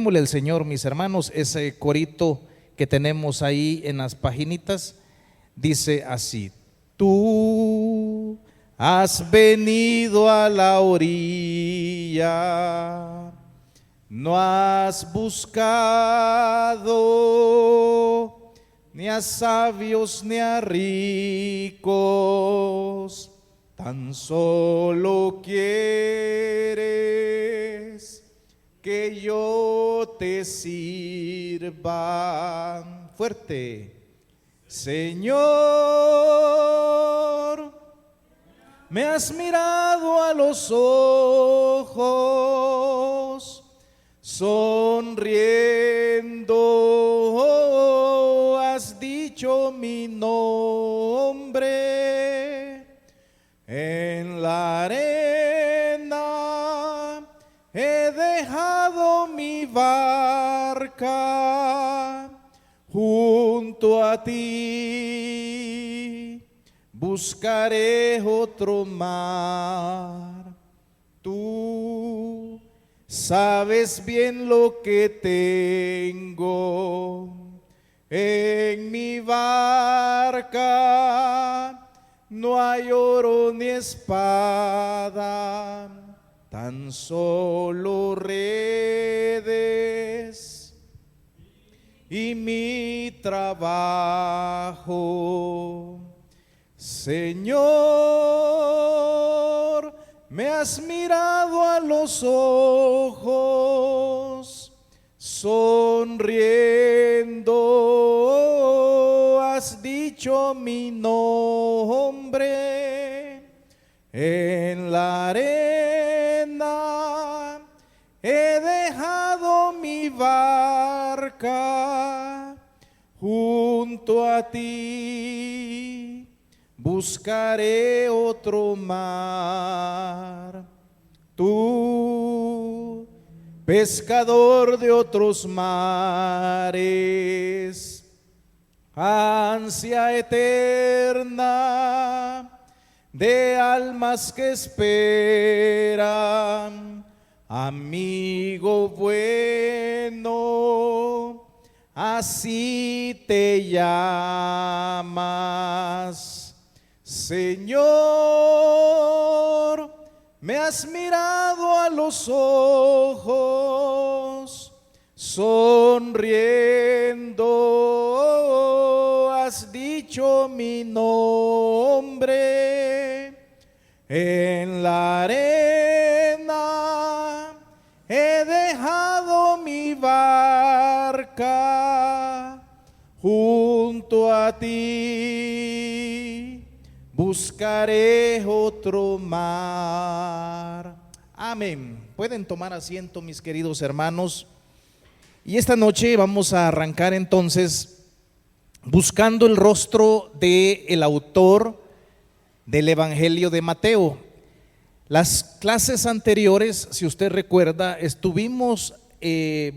Cantémosle al Señor, mis hermanos, ese corito que tenemos ahí en las paginitas. Dice así: tú has venido a la orilla, no has buscado ni a sabios ni a ricos, tan solo quieres que yo te sirva. Fuerte. Señor, me has mirado a los ojos, sonriendo has dicho mi nombre. En la arena he dejado mi barca, junto a ti buscaré otro mar. Tú sabes bien lo que tengo en mi barca. No hay oro ni espada, tan solo redes y mi trabajo. Señor, me has mirado a los ojos, sonriendo has dicho mi nombre. En la arena he dejado mi barca, junto a ti buscaré otro mar. Tú, pescador de otros mares, ansia eterna de almas que esperan, amigo bueno, así te llamas. Señor, me has mirado a los ojos, sonriendo has dicho mi nombre. En la arena he dejado mi barca, junto a ti buscaré otro mar. Amén. Pueden tomar asiento, mis queridos hermanos. Y esta noche vamos a arrancar entonces buscando el rostro del autor del Evangelio de Mateo. Las clases anteriores, si usted recuerda, estuvimos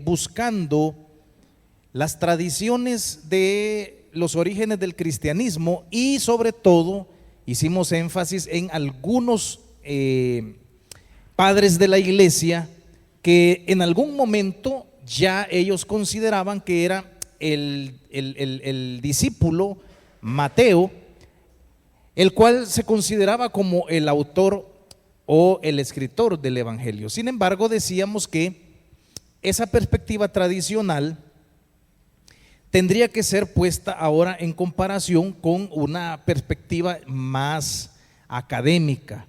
buscando las tradiciones de los orígenes del cristianismo y sobre todo hicimos énfasis en algunos padres de la iglesia que en algún momento ya ellos consideraban que era el discípulo Mateo, el cual se consideraba como el autor o el escritor del Evangelio. Sin embargo, decíamos que esa perspectiva tradicional tendría que ser puesta ahora en comparación con una perspectiva más académica.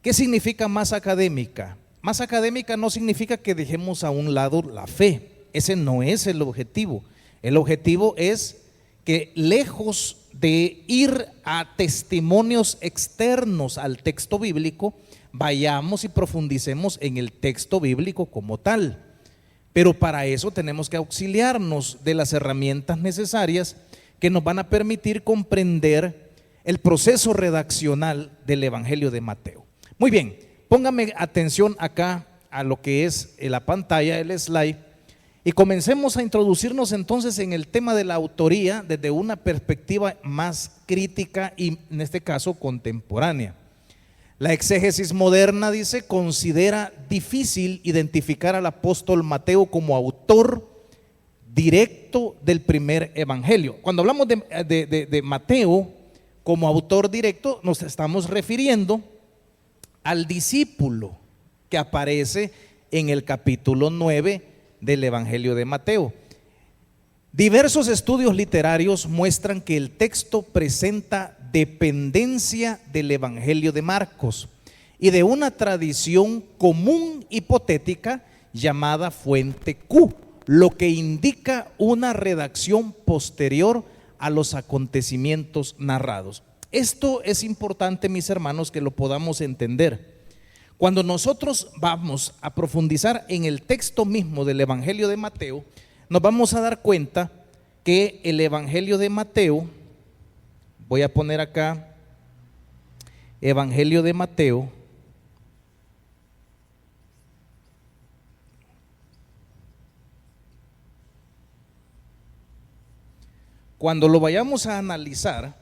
¿Qué significa más académica? Más académica no significa que dejemos a un lado la fe. Ese no es el objetivo. El objetivo es que, lejos de ir a testimonios externos al texto bíblico, vayamos y profundicemos en el texto bíblico como tal. Pero para eso tenemos que auxiliarnos de las herramientas necesarias que nos van a permitir comprender el proceso redaccional del Evangelio de Mateo. Muy bien, póngame atención acá a lo que es la pantalla, el slide, y comencemos a introducirnos entonces en el tema de la autoría desde una perspectiva más crítica y en este caso contemporánea. La exégesis moderna, dice, considera difícil identificar al apóstol Mateo como autor directo del primer evangelio. Cuando hablamos de Mateo como autor directo, nos estamos refiriendo al discípulo que aparece en el capítulo 9 del evangelio de Mateo. Diversos estudios literarios muestran que el texto presenta dependencia del evangelio de Marcos y de una tradición común hipotética llamada fuente Q, lo que indica una redacción posterior a los acontecimientos narrados. Esto es importante, mis hermanos, que lo podamos entender. Cuando nosotros vamos a profundizar en el texto mismo del evangelio de Mateo, nos vamos a dar cuenta que el evangelio de Mateo, voy a poner acá evangelio de Mateo, cuando lo vayamos a analizar,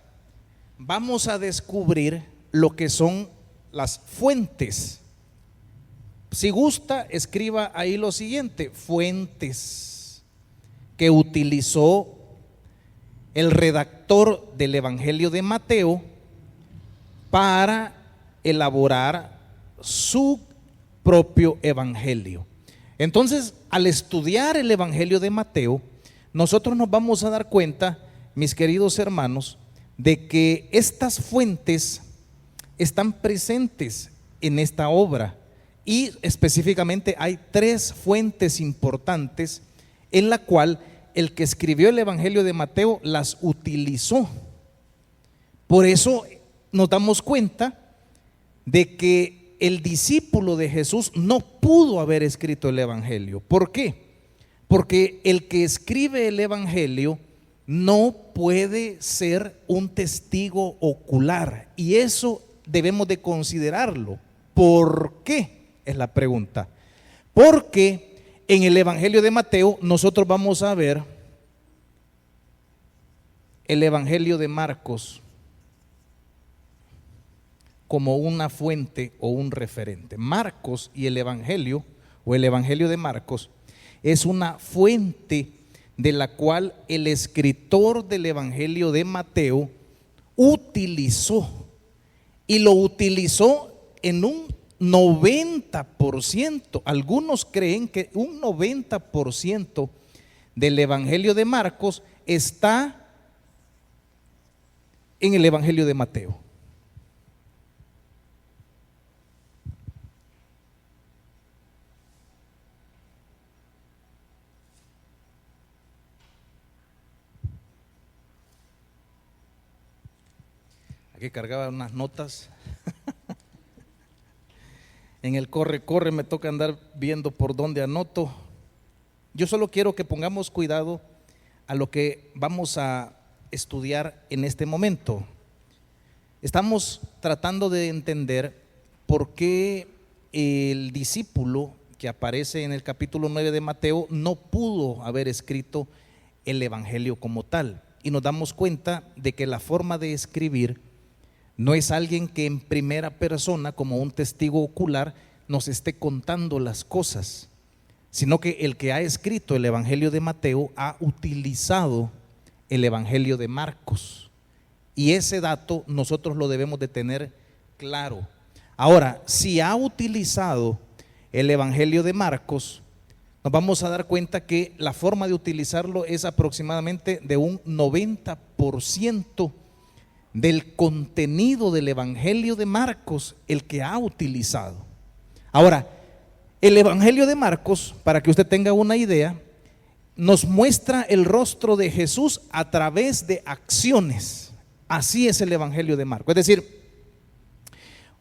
vamos a descubrir lo que son las fuentes. Si gusta, escriba ahí lo siguiente: fuentes que utilizó el redactor del evangelio de Mateo para elaborar su propio evangelio. Entonces, al estudiar el evangelio de Mateo, nosotros nos vamos a dar cuenta, mis queridos hermanos, de que estas fuentes están presentes en esta obra, y específicamente hay tres fuentes importantes en la cual el que escribió el evangelio de Mateo las utilizó. Por eso nos damos cuenta de que el discípulo de Jesús no pudo haber escrito el evangelio. ¿Por qué? Porque el que escribe el evangelio no puede ser un testigo ocular, y eso debemos de considerarlo. ¿Por qué? Es la pregunta. Porque en el evangelio de Mateo nosotros vamos a ver el evangelio de Marcos como una fuente o un referente. Marcos y el evangelio, o el evangelio de Marcos, es una fuente de la cual el escritor del evangelio de Mateo utilizó, y lo utilizó en un 90%. Algunos creen que un 90% del evangelio de Marcos está en el evangelio de Mateo. Aquí cargaba unas notas. En el corre, me toca andar viendo por dónde anoto. Yo solo quiero que pongamos cuidado a lo que vamos a estudiar en este momento. Estamos tratando de entender por qué el discípulo que aparece en el capítulo 9 de Mateo no pudo haber escrito el evangelio como tal. Y nos damos cuenta de que la forma de escribir no es alguien que en primera persona, como un testigo ocular, nos esté contando las cosas, sino que el que ha escrito el evangelio de Mateo ha utilizado el evangelio de Marcos, y ese dato nosotros lo debemos de tener claro. Ahora, si ha utilizado el evangelio de Marcos, nos vamos a dar cuenta que la forma de utilizarlo es aproximadamente de un 90% del contenido del evangelio de Marcos el que ha utilizado. Ahora, el evangelio de Marcos, para que usted tenga una idea, nos muestra el rostro de Jesús a través de acciones. Así es el evangelio de Marcos. Es decir,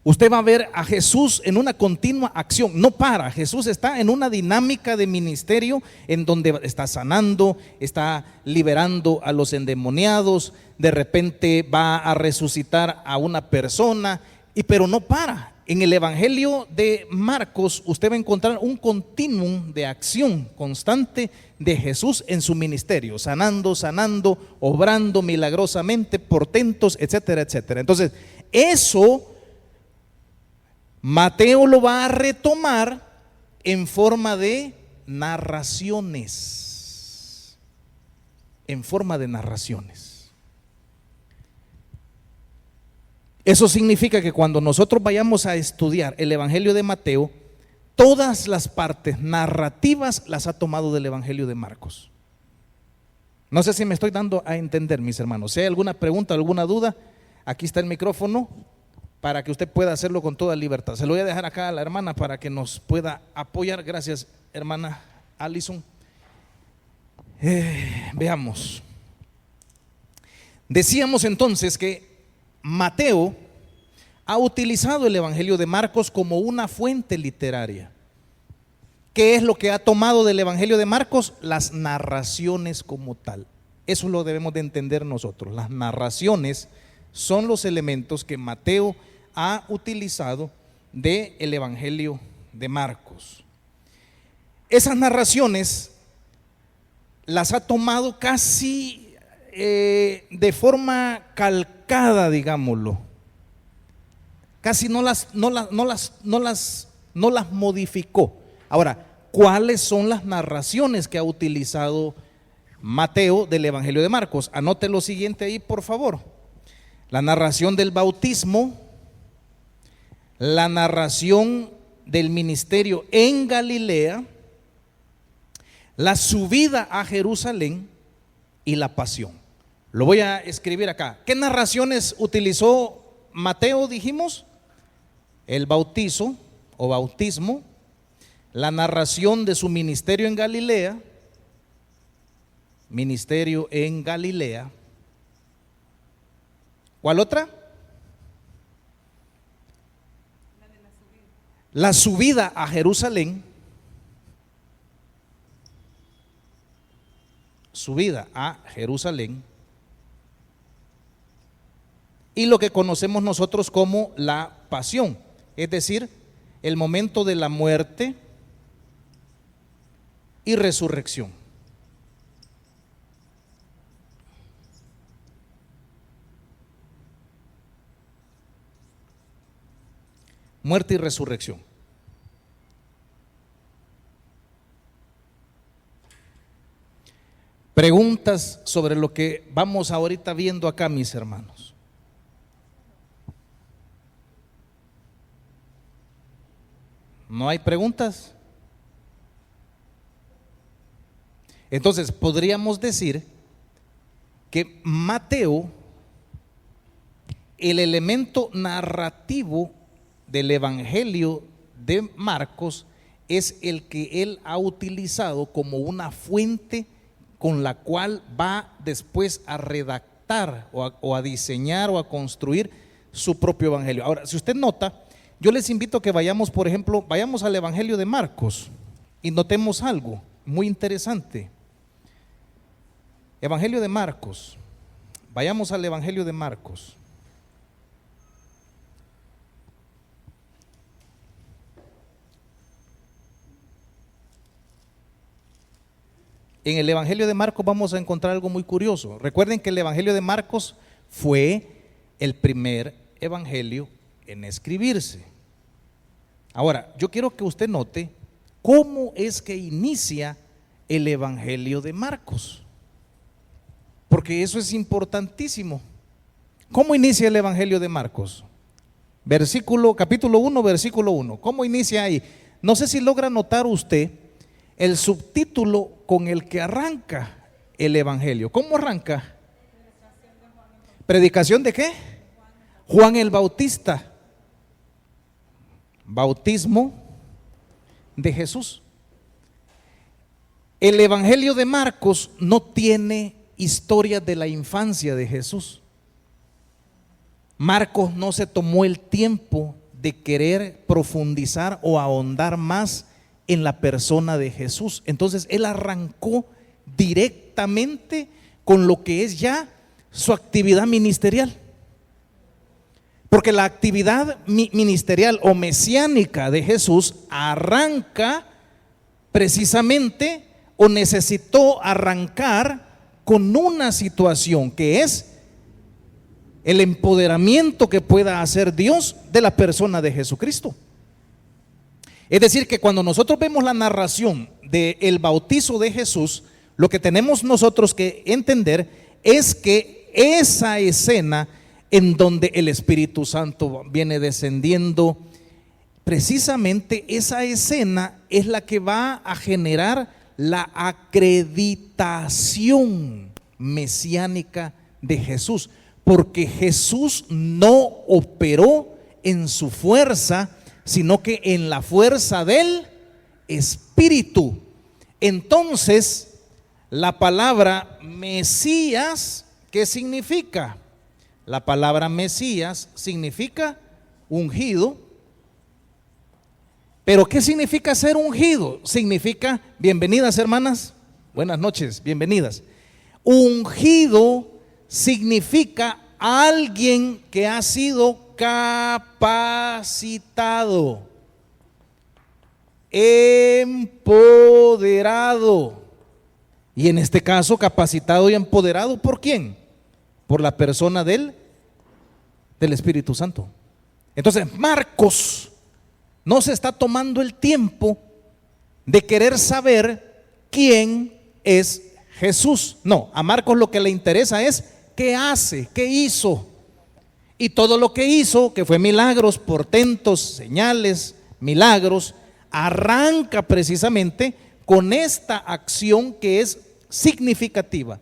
usted va a ver a Jesús en una continua acción, no para. Jesús está en una dinámica de ministerio en donde está sanando, está liberando a los endemoniados, de repente va a resucitar a una persona, pero no para. En el evangelio de Marcos usted va a encontrar un continuum de acción constante de Jesús en su ministerio, sanando, obrando milagrosamente, portentos, etcétera, etcétera. Entonces, eso Mateo lo va a retomar en forma de narraciones. En forma de narraciones. Eso significa que cuando nosotros vayamos a estudiar el Evangelio de Mateo, todas las partes narrativas las ha tomado del Evangelio de Marcos. No sé si me estoy dando a entender, mis hermanos. Si hay alguna pregunta, alguna duda, aquí está el micrófono para que usted pueda hacerlo con toda libertad. Se lo voy a dejar acá a la hermana para que nos pueda apoyar. Gracias, hermana Alison. Veamos. Decíamos entonces que Mateo ha utilizado el Evangelio de Marcos como una fuente literaria. ¿Qué es lo que ha tomado del Evangelio de Marcos? Las narraciones como tal. Eso lo debemos de entender nosotros. Las narraciones son los elementos que Mateo ha utilizado del Evangelio de Marcos. Esas narraciones las ha tomado casi de forma calcada, digámoslo. Casi no las modificó. Ahora, ¿cuáles son las narraciones que ha utilizado Mateo del Evangelio de Marcos? Anote lo siguiente ahí, por favor. La narración del bautismo, la narración del ministerio en Galilea, la subida a Jerusalén y la pasión. Lo voy a escribir acá. ¿Qué narraciones utilizó Mateo, dijimos? El bautizo o bautismo, la narración de su ministerio en Galilea, ministerio en Galilea. ¿Cuál otra? La subida a Jerusalén. Subida a Jerusalén. Y lo que conocemos nosotros como la pasión, es decir, el momento de la muerte y resurrección. Muerte y resurrección. Preguntas sobre lo que vamos ahorita viendo acá, mis hermanos. ¿No hay preguntas? Entonces podríamos decir que Mateo, el elemento narrativo del Evangelio de Marcos, es el que él ha utilizado como una fuente con la cual va después a redactar o a diseñar o a construir su propio Evangelio. Ahora, si usted nota, yo les invito a que vayamos, por ejemplo, vayamos al Evangelio de Marcos y notemos algo muy interesante. Evangelio de Marcos, vayamos al Evangelio de Marcos. En el Evangelio de Marcos vamos a encontrar algo muy curioso. Recuerden que el Evangelio de Marcos fue el primer evangelio en escribirse. Ahora, yo quiero que usted note cómo es que inicia el Evangelio de Marcos, porque eso es importantísimo. ¿Cómo inicia el Evangelio de Marcos? Capítulo 1, versículo 1. ¿Cómo inicia ahí? No sé si logra notar usted el subtítulo con el que arranca el Evangelio. ¿Cómo arranca? ¿Predicación de qué? Juan el Bautista. Bautismo de Jesús. El Evangelio de Marcos no tiene historia de la infancia de Jesús. Marcos no se tomó el tiempo de querer profundizar o ahondar más en la persona de Jesús. Entonces él arrancó directamente con lo que es ya su actividad ministerial. Porque la actividad ministerial o mesiánica de Jesús arranca precisamente o necesitó arrancar con una situación que es el empoderamiento que pueda hacer Dios de la persona de Jesucristo. Es decir, que cuando nosotros vemos la narración del bautizo de Jesús, lo que tenemos nosotros que entender es que esa escena en donde el Espíritu Santo viene descendiendo, precisamente esa escena es la que va a generar la acreditación mesiánica de Jesús, porque Jesús no operó en su fuerza, sino que en la fuerza del Espíritu. Entonces, la palabra Mesías, ¿qué significa? La palabra Mesías significa ungido. Pero ¿qué significa ser ungido? Significa, bienvenidas hermanas, buenas noches, bienvenidas. Ungido significa alguien que ha sido capacitado, empoderado. Y en este caso, capacitado y empoderado, ¿por quién? Por la persona del Espíritu Santo. Entonces, Marcos no se está tomando el tiempo de querer saber quién es Jesús. No, a Marcos lo que le interesa es qué hace, qué hizo. Y todo lo que hizo, que fue milagros, portentos, señales, milagros, arranca precisamente con esta acción que es significativa.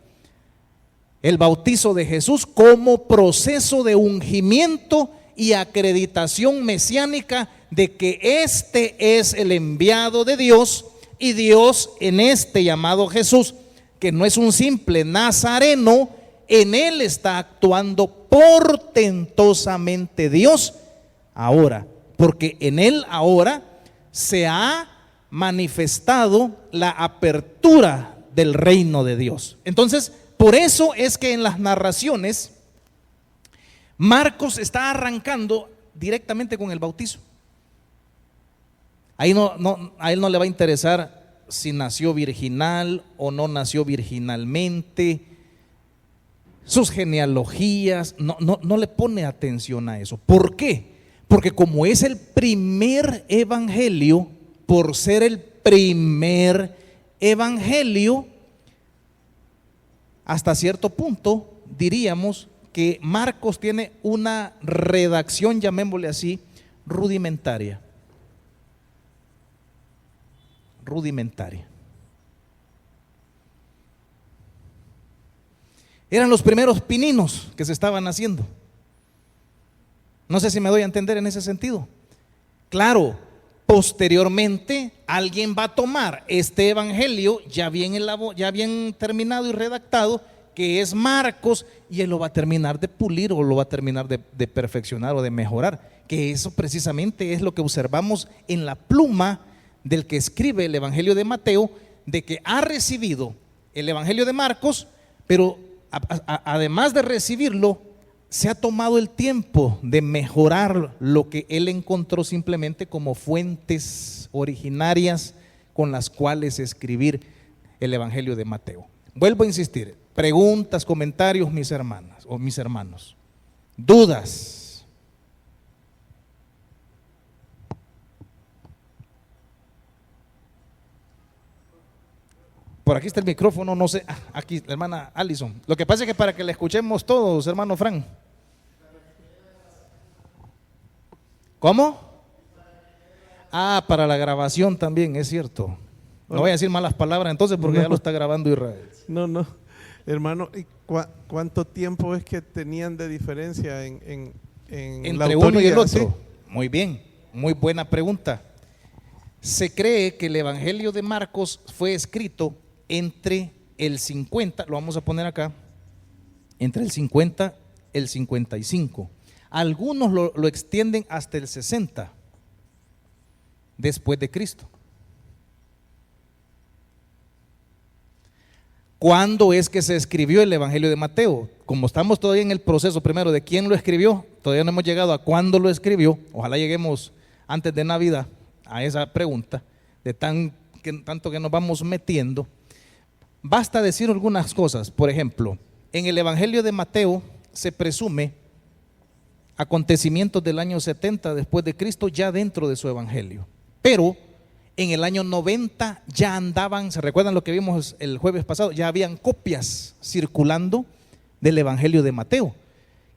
El bautizo de Jesús como proceso de ungimiento y acreditación mesiánica de que este es el enviado de Dios, y Dios en este llamado Jesús, que no es un simple nazareno, en él está actuando portentosamente Dios ahora, porque en él ahora se ha manifestado la apertura del reino de Dios. Entonces, por eso es que en las narraciones Marcos está arrancando directamente con el bautizo. Ahí a él no le va a interesar si nació virginal o no nació virginalmente, sus genealogías, no le pone atención a eso. ¿Por qué? Porque como es el primer evangelio, por ser el primer evangelio, hasta cierto punto diríamos que Marcos tiene una redacción, llamémosle así, rudimentaria. Eran los primeros pininos que se estaban haciendo. No sé si me doy a entender en ese sentido. Claro, posteriormente alguien va a tomar este evangelio ya bien terminado y redactado, que es Marcos, y él lo va a terminar de pulir o lo va a terminar de perfeccionar o de mejorar, que eso precisamente es lo que observamos en la pluma del que escribe el evangelio de Mateo, de que ha recibido el evangelio de Marcos, pero además de recibirlo, se ha tomado el tiempo de mejorar lo que él encontró simplemente como fuentes originarias con las cuales escribir el evangelio de Mateo. Vuelvo a insistir, preguntas, comentarios, mis hermanas o mis hermanos, dudas. Por aquí está el micrófono, no sé, aquí la hermana Allison. Lo que pasa es que para que la escuchemos todos, hermano Frank. ¿Cómo? Para la grabación también, es cierto. No voy a decir malas palabras entonces porque ya lo está grabando Israel. No, hermano, ¿y cuánto tiempo es que tenían de diferencia en la entre autoría, uno y el otro? ¿sí? Muy bien, muy buena pregunta. Se cree que el evangelio de Marcos fue escrito entre el 50, lo vamos a poner acá, entre el 50 y el 55. Algunos lo extienden hasta el 60 después de Cristo. ¿Cuándo es que se escribió el evangelio de Mateo? Como estamos todavía en el proceso primero de quién lo escribió, todavía no hemos llegado a cuándo lo escribió. Ojalá lleguemos antes de Navidad a esa pregunta, de tanto que nos vamos metiendo. Basta decir algunas cosas. Por ejemplo, en el evangelio de Mateo se presume acontecimientos del año 70 después de Cristo ya dentro de su evangelio. Pero en el año 90 ya andaban, ¿se recuerdan lo que vimos el jueves pasado? Ya habían copias circulando del Evangelio de Mateo.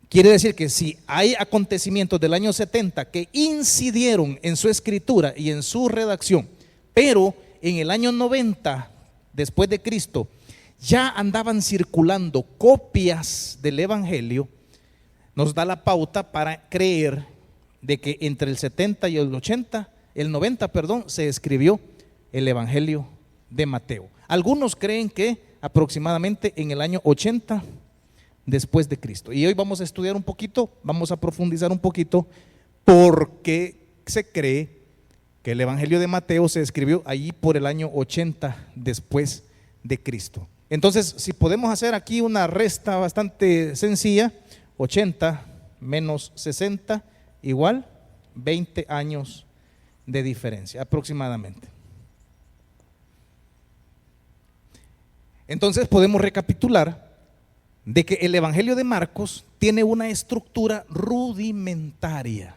Quiere decir que si hay acontecimientos del año 70 que incidieron en su escritura y en su redacción, pero en el año 90 después de Cristo ya andaban circulando copias del Evangelio, nos da la pauta para creer de que entre el 70 y el 90, se escribió el Evangelio de Mateo. Algunos creen que aproximadamente en el año 80 después de Cristo. Y hoy vamos a estudiar un poquito, vamos a profundizar un poquito por qué se cree que el Evangelio de Mateo se escribió allí por el año 80 después de Cristo. Entonces, si podemos hacer aquí una resta bastante sencilla, 80 menos 60 igual 20 años de diferencia aproximadamente. Entonces podemos recapitular de que el Evangelio de Marcos tiene una estructura rudimentaria.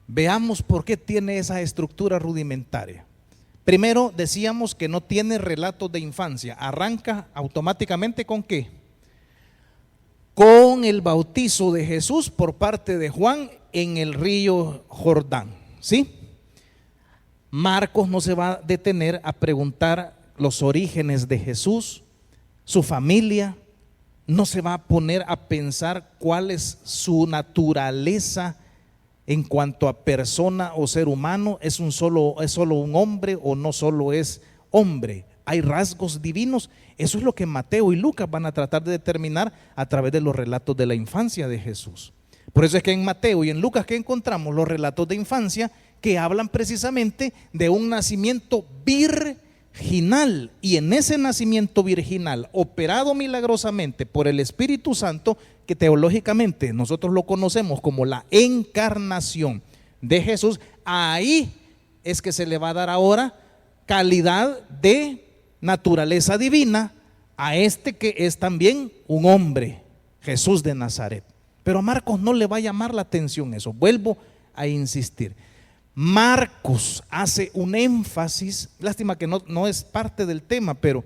Veamos por qué tiene esa estructura rudimentaria. Primero decíamos que no tiene relatos de infancia. Arranca automáticamente ¿con qué? Con el bautizo de Jesús por parte de Juan en el río Jordán, ¿sí? Marcos no se va a detener a preguntar los orígenes de Jesús, su familia, no se va a poner a pensar cuál es su naturaleza en cuanto a persona o ser humano, es solo un hombre o no solo es hombre. Hay rasgos divinos. Eso es lo que Mateo y Lucas van a tratar de determinar a través de los relatos de la infancia de Jesús. Por eso es que en Mateo y en Lucas que encontramos los relatos de infancia que hablan precisamente de un nacimiento virginal, y en ese nacimiento virginal operado milagrosamente por el Espíritu Santo, que teológicamente nosotros lo conocemos como la encarnación de Jesús, ahí es que se le va a dar ahora calidad de naturaleza divina a este que es también un hombre, Jesús de Nazaret. Pero a Marcos no le va a llamar la atención eso. Vuelvo a insistir. Marcos hace un énfasis, lástima que no es parte del tema, pero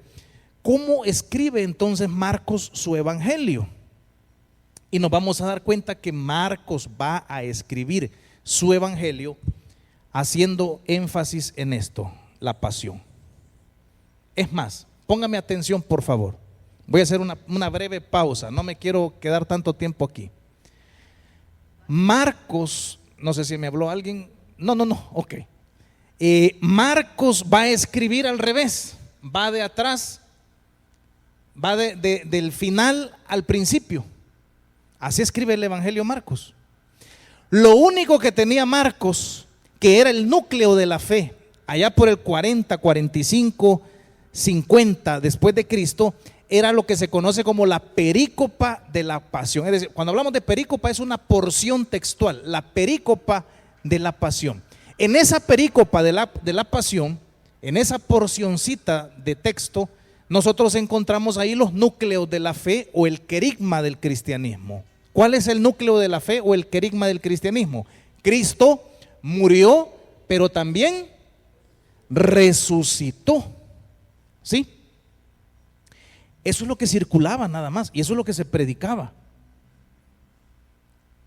¿cómo escribe entonces Marcos su evangelio? Y nos vamos a dar cuenta que Marcos va a escribir su evangelio haciendo énfasis en esto, la pasión. Es más, póngame atención por favor. Voy a hacer una breve pausa, no me quiero quedar tanto tiempo aquí. Marcos, no sé si me habló alguien, no, ok. Marcos va a escribir al revés, va de atrás, va del final al principio. Así escribe el Evangelio Marcos. Lo único que tenía Marcos, que era el núcleo de la fe, allá por el 40, 45, 50 después de Cristo, era lo que se conoce como la perícopa de la pasión. Es decir, cuando hablamos de perícopa es una porción textual, la perícopa de la pasión. En esa perícopa de la pasión, en esa porcioncita de texto, nosotros encontramos ahí los núcleos de la fe o el querigma del cristianismo. ¿Cuál es el núcleo de la fe o el querigma del cristianismo? Cristo murió, pero también resucitó. ¿Sí? Eso es lo que circulaba nada más, y eso es lo que se predicaba.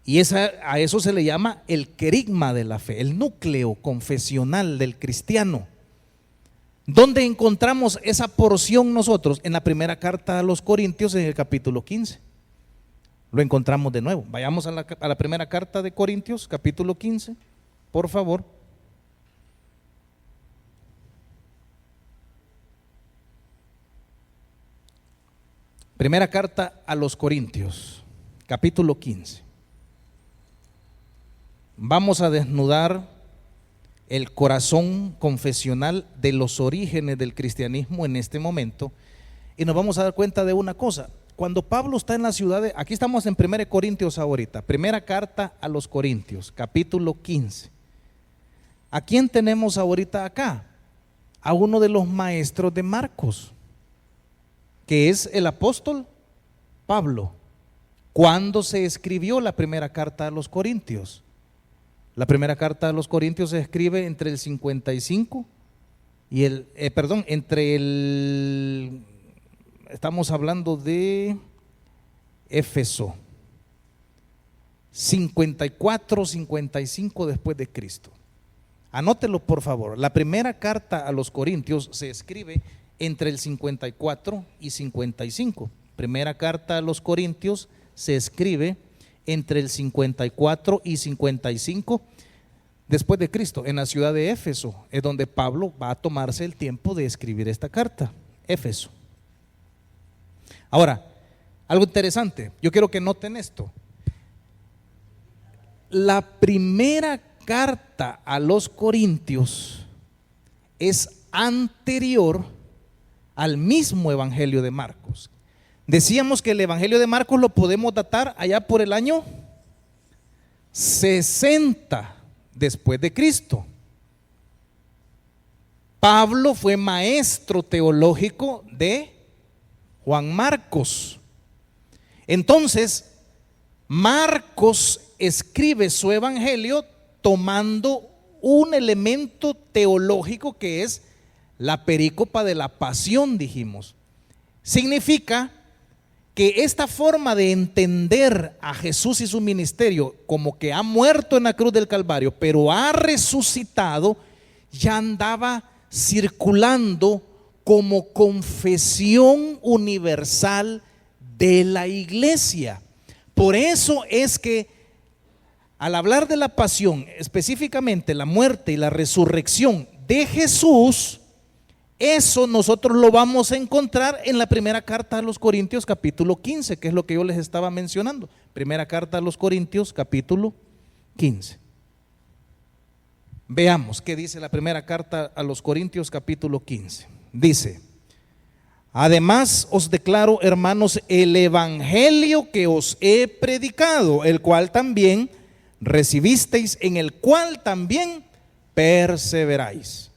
Y a eso se le llama el querigma de la fe, el núcleo confesional del cristiano. ¿Dónde encontramos esa porción nosotros? En la primera carta a los Corintios, en el capítulo 15. Lo encontramos de nuevo. Vayamos a la primera carta de Corintios, capítulo 15, por favor. Primera carta a los Corintios, capítulo 15. Vamos a desnudar el corazón confesional de los orígenes del cristianismo en este momento, y nos vamos a dar cuenta de una cosa. Cuando Pablo está en la ciudad aquí estamos en 1 Corintios ahorita, primera carta a los Corintios, capítulo 15. ¿A quién tenemos ahorita acá? A uno de los maestros de Marcos, que es el apóstol Pablo. ¿Cuándo se escribió la primera carta a los Corintios? La primera carta a los Corintios se escribe entre el 55 y estamos hablando de Éfeso, 54, 55 después de Cristo. Anótelo por favor. La primera carta a los Corintios se escribe entre el 54 y 55. Primera carta a los Corintios se escribe entre el 54 y 55 después de Cristo, en la ciudad de Éfeso, es donde Pablo va a tomarse el tiempo de escribir esta carta, Éfeso. Ahora, algo interesante, yo quiero que noten esto. La primera carta a los Corintios es anterior al mismo Evangelio de Marcos. Decíamos que el Evangelio de Marcos lo podemos datar allá por el año 60 después de Cristo. Pablo fue maestro teológico de Juan Marcos. Entonces, Marcos escribe su evangelio tomando un elemento teológico que es la perícopa de la pasión, dijimos. Significa que esta forma de entender a Jesús y su ministerio como que ha muerto en la cruz del Calvario, pero ha resucitado, ya andaba circulando como confesión universal de la iglesia. Por eso es que al hablar de la pasión, específicamente la muerte y la resurrección de Jesús, eso nosotros lo vamos a encontrar en la primera carta a los Corintios capítulo 15, que es lo que yo les estaba mencionando. Primera carta a los Corintios capítulo 15. Veamos qué dice la primera carta a los Corintios capítulo 15. Dice: además os declaro, hermanos, el evangelio que os he predicado, el cual también recibisteis, en el cual también perseveráis,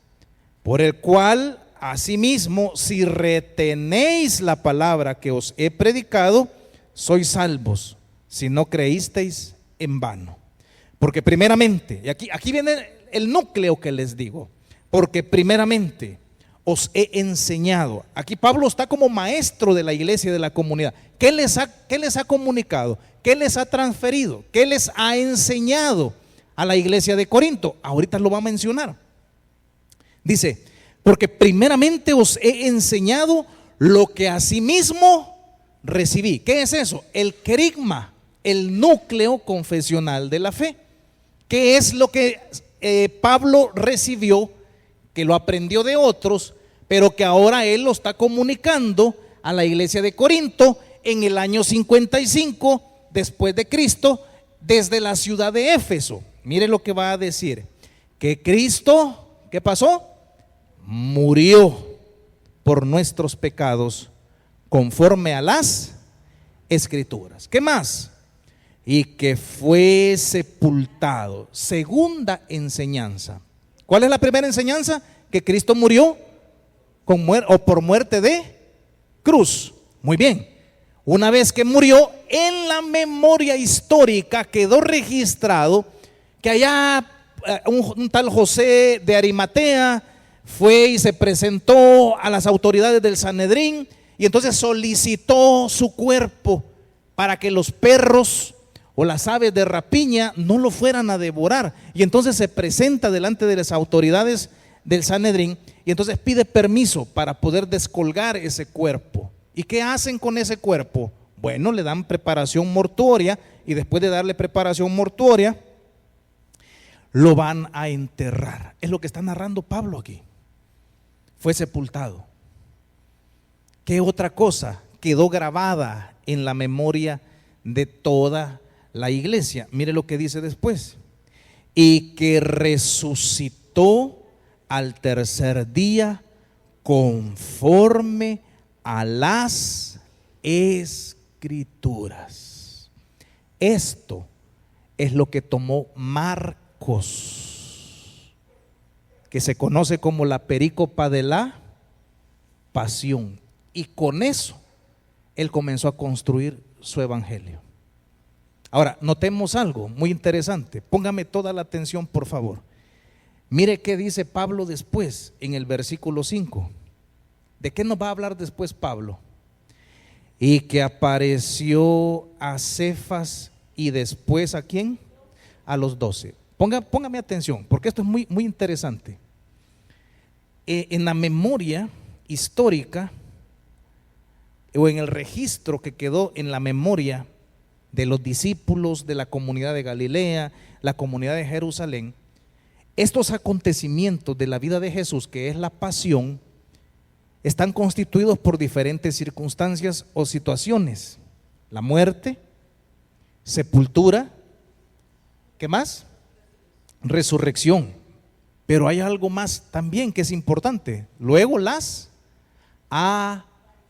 por el cual asimismo, si retenéis la palabra que os he predicado, sois salvos, si no creísteis en vano. Porque primeramente, y aquí viene el núcleo que les digo, porque primeramente os he enseñado. Aquí Pablo está como maestro de la iglesia y de la comunidad. ¿Qué les ha comunicado? ¿Qué les ha transferido? ¿Qué les ha enseñado a la iglesia de Corinto? Ahorita lo va a mencionar. Dice: porque primeramente os he enseñado lo que asimismo recibí. ¿Qué es eso? El querigma, el núcleo confesional de la fe. ¿Qué es lo que Pablo recibió, que lo aprendió de otros, pero que ahora él lo está comunicando a la iglesia de Corinto en el año 55 después de Cristo, desde la ciudad de Éfeso? Mire lo que va a decir: que Cristo, ¿qué pasó? Murió por nuestros pecados conforme a las Escrituras. ¿Qué más? Y que fue sepultado. Segunda enseñanza. ¿Cuál es la primera enseñanza? Que Cristo murió por muerte de cruz. Muy bien. Una vez que murió, en la memoria histórica quedó registrado que allá un tal José de Arimatea fue y se presentó a las autoridades del Sanedrín y entonces solicitó su cuerpo para que los perros o las aves de rapiña no lo fueran a devorar. Y entonces se presenta delante de las autoridades del Sanedrín y entonces pide permiso para poder descolgar ese cuerpo. ¿Y qué hacen con ese cuerpo? Bueno, le dan preparación mortuoria y después de darle preparación mortuoria, lo van a enterrar. Es lo que está narrando Pablo aquí. Fue sepultado. ¿Qué otra cosa quedó grabada en la memoria de toda la iglesia? Mire lo que dice después: y que resucitó al tercer día conforme a las Escrituras. Esto es lo que tomó Marcos, que se conoce como la perícopa de la pasión, y con eso él comenzó a construir su evangelio. Ahora, notemos algo muy interesante. Póngame toda la atención, por favor. Mire qué dice Pablo después en el versículo 5. ¿De qué nos va a hablar después Pablo? Y que apareció a Cefas y después ¿a quién? A los 12. Póngame atención, porque esto es muy, muy interesante. En la memoria histórica o en el registro que quedó en la memoria de los discípulos de la comunidad de Galilea, la comunidad de Jerusalén, estos acontecimientos de la vida de Jesús, que es la pasión, están constituidos por diferentes circunstancias o situaciones: la muerte, sepultura, ¿qué más? Resurrección. Pero hay algo más también que es importante. Luego las apariciones.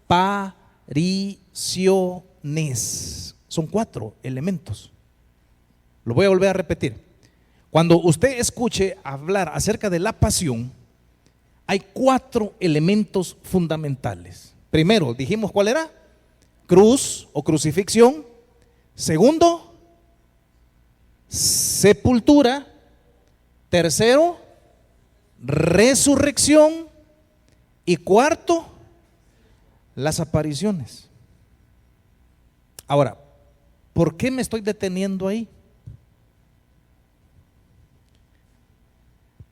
Son 4 elementos. Lo voy a volver a repetir. Cuando usted escuche hablar acerca de la pasión, hay 4 elementos fundamentales. Primero, dijimos cuál era: cruz o crucifixión. Segundo, sepultura. Tercero, resurrección. Y cuarto, las apariciones. Ahora, ¿por qué me estoy deteniendo ahí?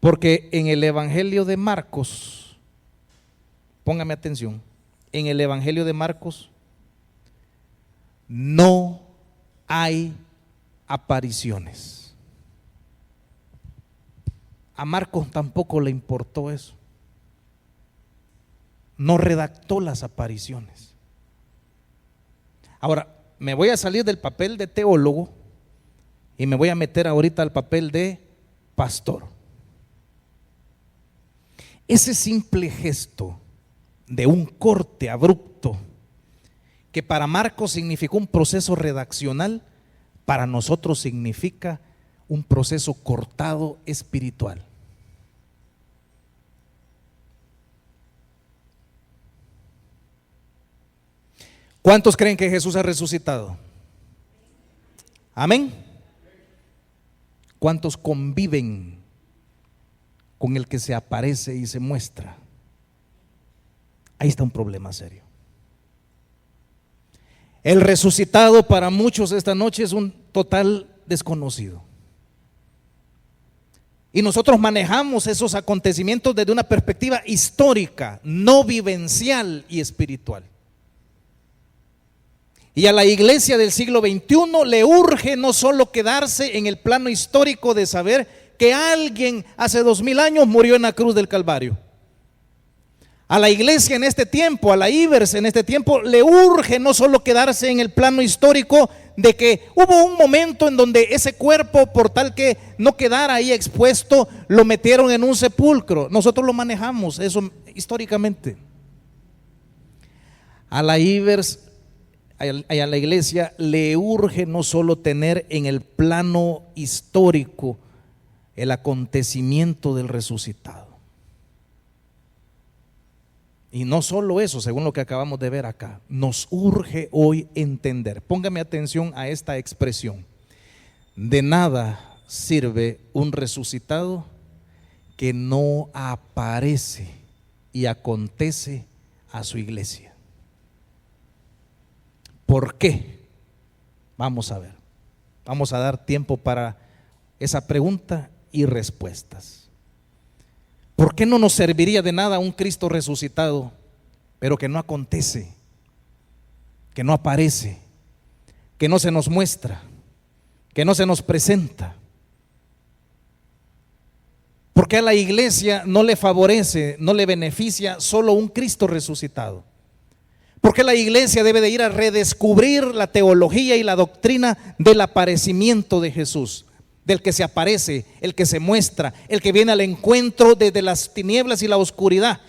Porque en el Evangelio de Marcos, póngame atención, en el Evangelio de Marcos no hay apariciones. A Marcos tampoco le importó eso. No redactó las apariciones. Ahora, me voy a salir del papel de teólogo y me voy a meter ahorita al papel de pastor. Ese simple gesto de un corte abrupto, que para Marcos significó un proceso redaccional, para nosotros significa un proceso cortado espiritual. ¿Cuántos creen que Jesús ha resucitado? Amén. ¿Cuántos conviven con el que se aparece y se muestra? Ahí está un problema serio. El resucitado para muchos esta noche es un total desconocido. Y nosotros manejamos esos acontecimientos desde una perspectiva histórica, no vivencial y espiritual. Y a la iglesia del siglo XXI le urge no solo quedarse en el plano histórico de saber que alguien hace 2000 años murió en la cruz del Calvario. A la iglesia en este tiempo, a la Ivers en este tiempo, le urge no solo quedarse en el plano histórico de que hubo un momento en donde ese cuerpo, por tal que no quedara ahí expuesto, lo metieron en un sepulcro. Nosotros lo manejamos eso históricamente. A la Ivers, a la iglesia le urge no solo tener en el plano histórico el acontecimiento del resucitado. Y no solo eso, según lo que acabamos de ver acá, nos urge hoy entender. Póngame atención a esta expresión: de nada sirve un resucitado que no aparece y acontece a su iglesia. ¿Por qué? Vamos a ver. Vamos a dar tiempo para esa pregunta y respuestas. ¿Por qué no nos serviría de nada un Cristo resucitado, pero que no acontece, que no aparece, que no se nos muestra, que no se nos presenta? ¿Por qué a la iglesia no le favorece, no le beneficia solo un Cristo resucitado? ¿Por qué la iglesia debe de ir a redescubrir la teología y la doctrina del aparecimiento de Jesús? Del que se aparece, el que se muestra, el que viene al encuentro desde las tinieblas y la oscuridad,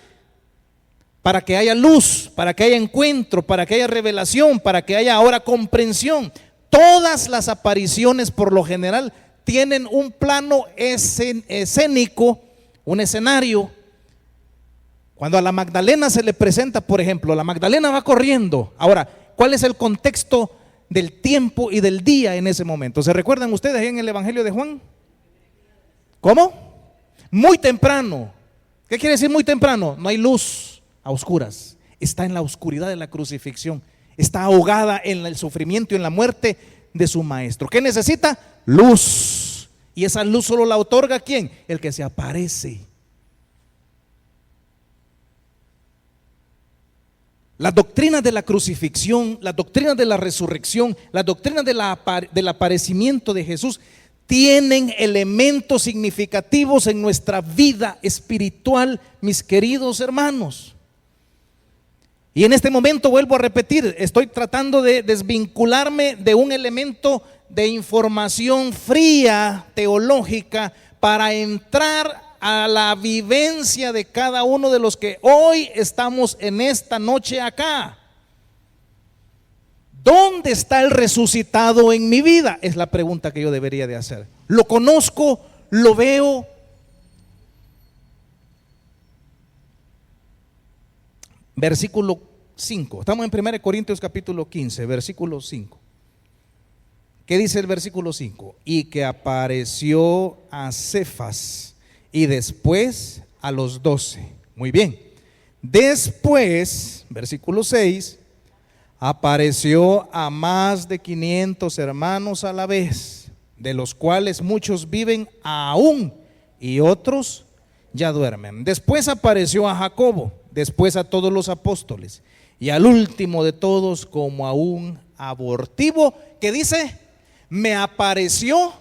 para que haya luz, para que haya encuentro, para que haya revelación, para que haya ahora comprensión. Todas las apariciones por lo general tienen un plano escénico, un escenario. Cuando a la Magdalena se le presenta, por ejemplo, la Magdalena va corriendo. Ahora, ¿cuál es el contexto del tiempo y del día en ese momento. ¿Se recuerdan ustedes ahí en el Evangelio de Juan? ¿Cómo? Muy temprano. ¿Qué quiere decir muy temprano? No hay luz, a oscuras. Está en la oscuridad de la crucifixión. Está ahogada en el sufrimiento y en la muerte de su maestro. ¿Qué necesita? Luz. Y esa luz solo la otorga ¿quién? El que se aparece. Las doctrinas de la crucifixión, las doctrinas de la resurrección, las doctrinas del aparecimiento de Jesús tienen elementos significativos en nuestra vida espiritual, mis queridos hermanos. Y en este momento vuelvo a repetir, estoy tratando de desvincularme de un elemento de información fría, teológica, para entrar a la vivencia de cada uno de los que hoy estamos en esta noche acá. ¿Dónde está el resucitado en mi vida? Es la pregunta que yo debería de hacer. ¿Lo conozco? ¿Lo veo? Versículo 5. Estamos en 1 Corintios capítulo 15, versículo 5. ¿Qué dice el versículo 5? Y que apareció a Cefas y después a los 12. Muy bien. Después, versículo 6, apareció a más de 500 hermanos a la vez, de los cuales muchos viven aún y otros ya duermen. Después apareció a Jacobo, después a todos los apóstoles y al último de todos como a un abortivo que dice, me apareció.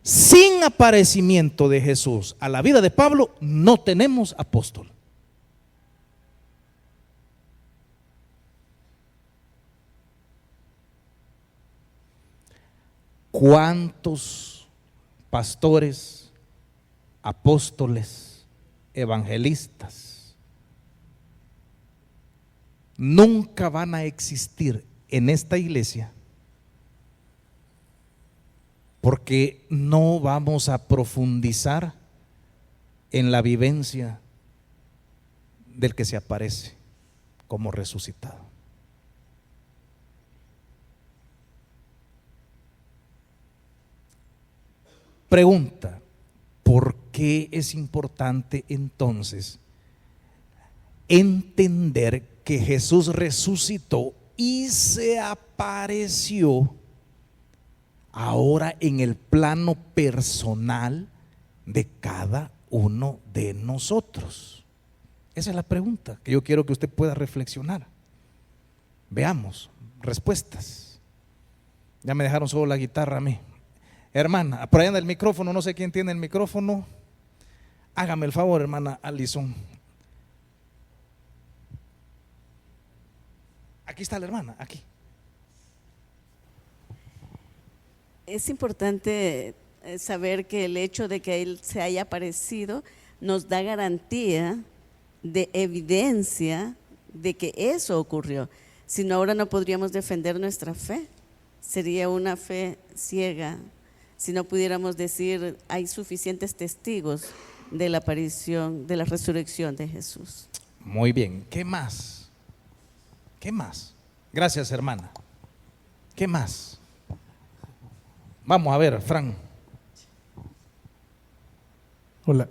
Sin aparecimiento de Jesús a la vida de Pablo no tenemos apóstol. ¿Cuántos pastores, apóstoles, evangelistas nunca van a existir en esta iglesia? Porque no vamos a profundizar en la vivencia del que se aparece como resucitado. Pregunta, ¿por qué es importante entonces entender que Jesús resucitó y se apareció ahora en el plano personal de cada uno de nosotros? Esa es la pregunta que yo quiero que usted pueda reflexionar. Veamos respuestas. Ya me dejaron solo la guitarra a mí. Hermana, por allá en el micrófono, no sé quién tiene el micrófono. Hágame el favor, hermana Alison. Aquí está la hermana, aquí. Es importante saber que el hecho de que Él se haya aparecido nos da garantía de evidencia de que eso ocurrió. Si no, ahora no podríamos defender nuestra fe. Sería una fe ciega si no pudiéramos decir hay suficientes testigos de la aparición, de la resurrección de Jesús. Muy bien, ¿qué más? ¿Qué más? Gracias, hermana. ¿Qué más? Vamos a ver, Fran. Hola,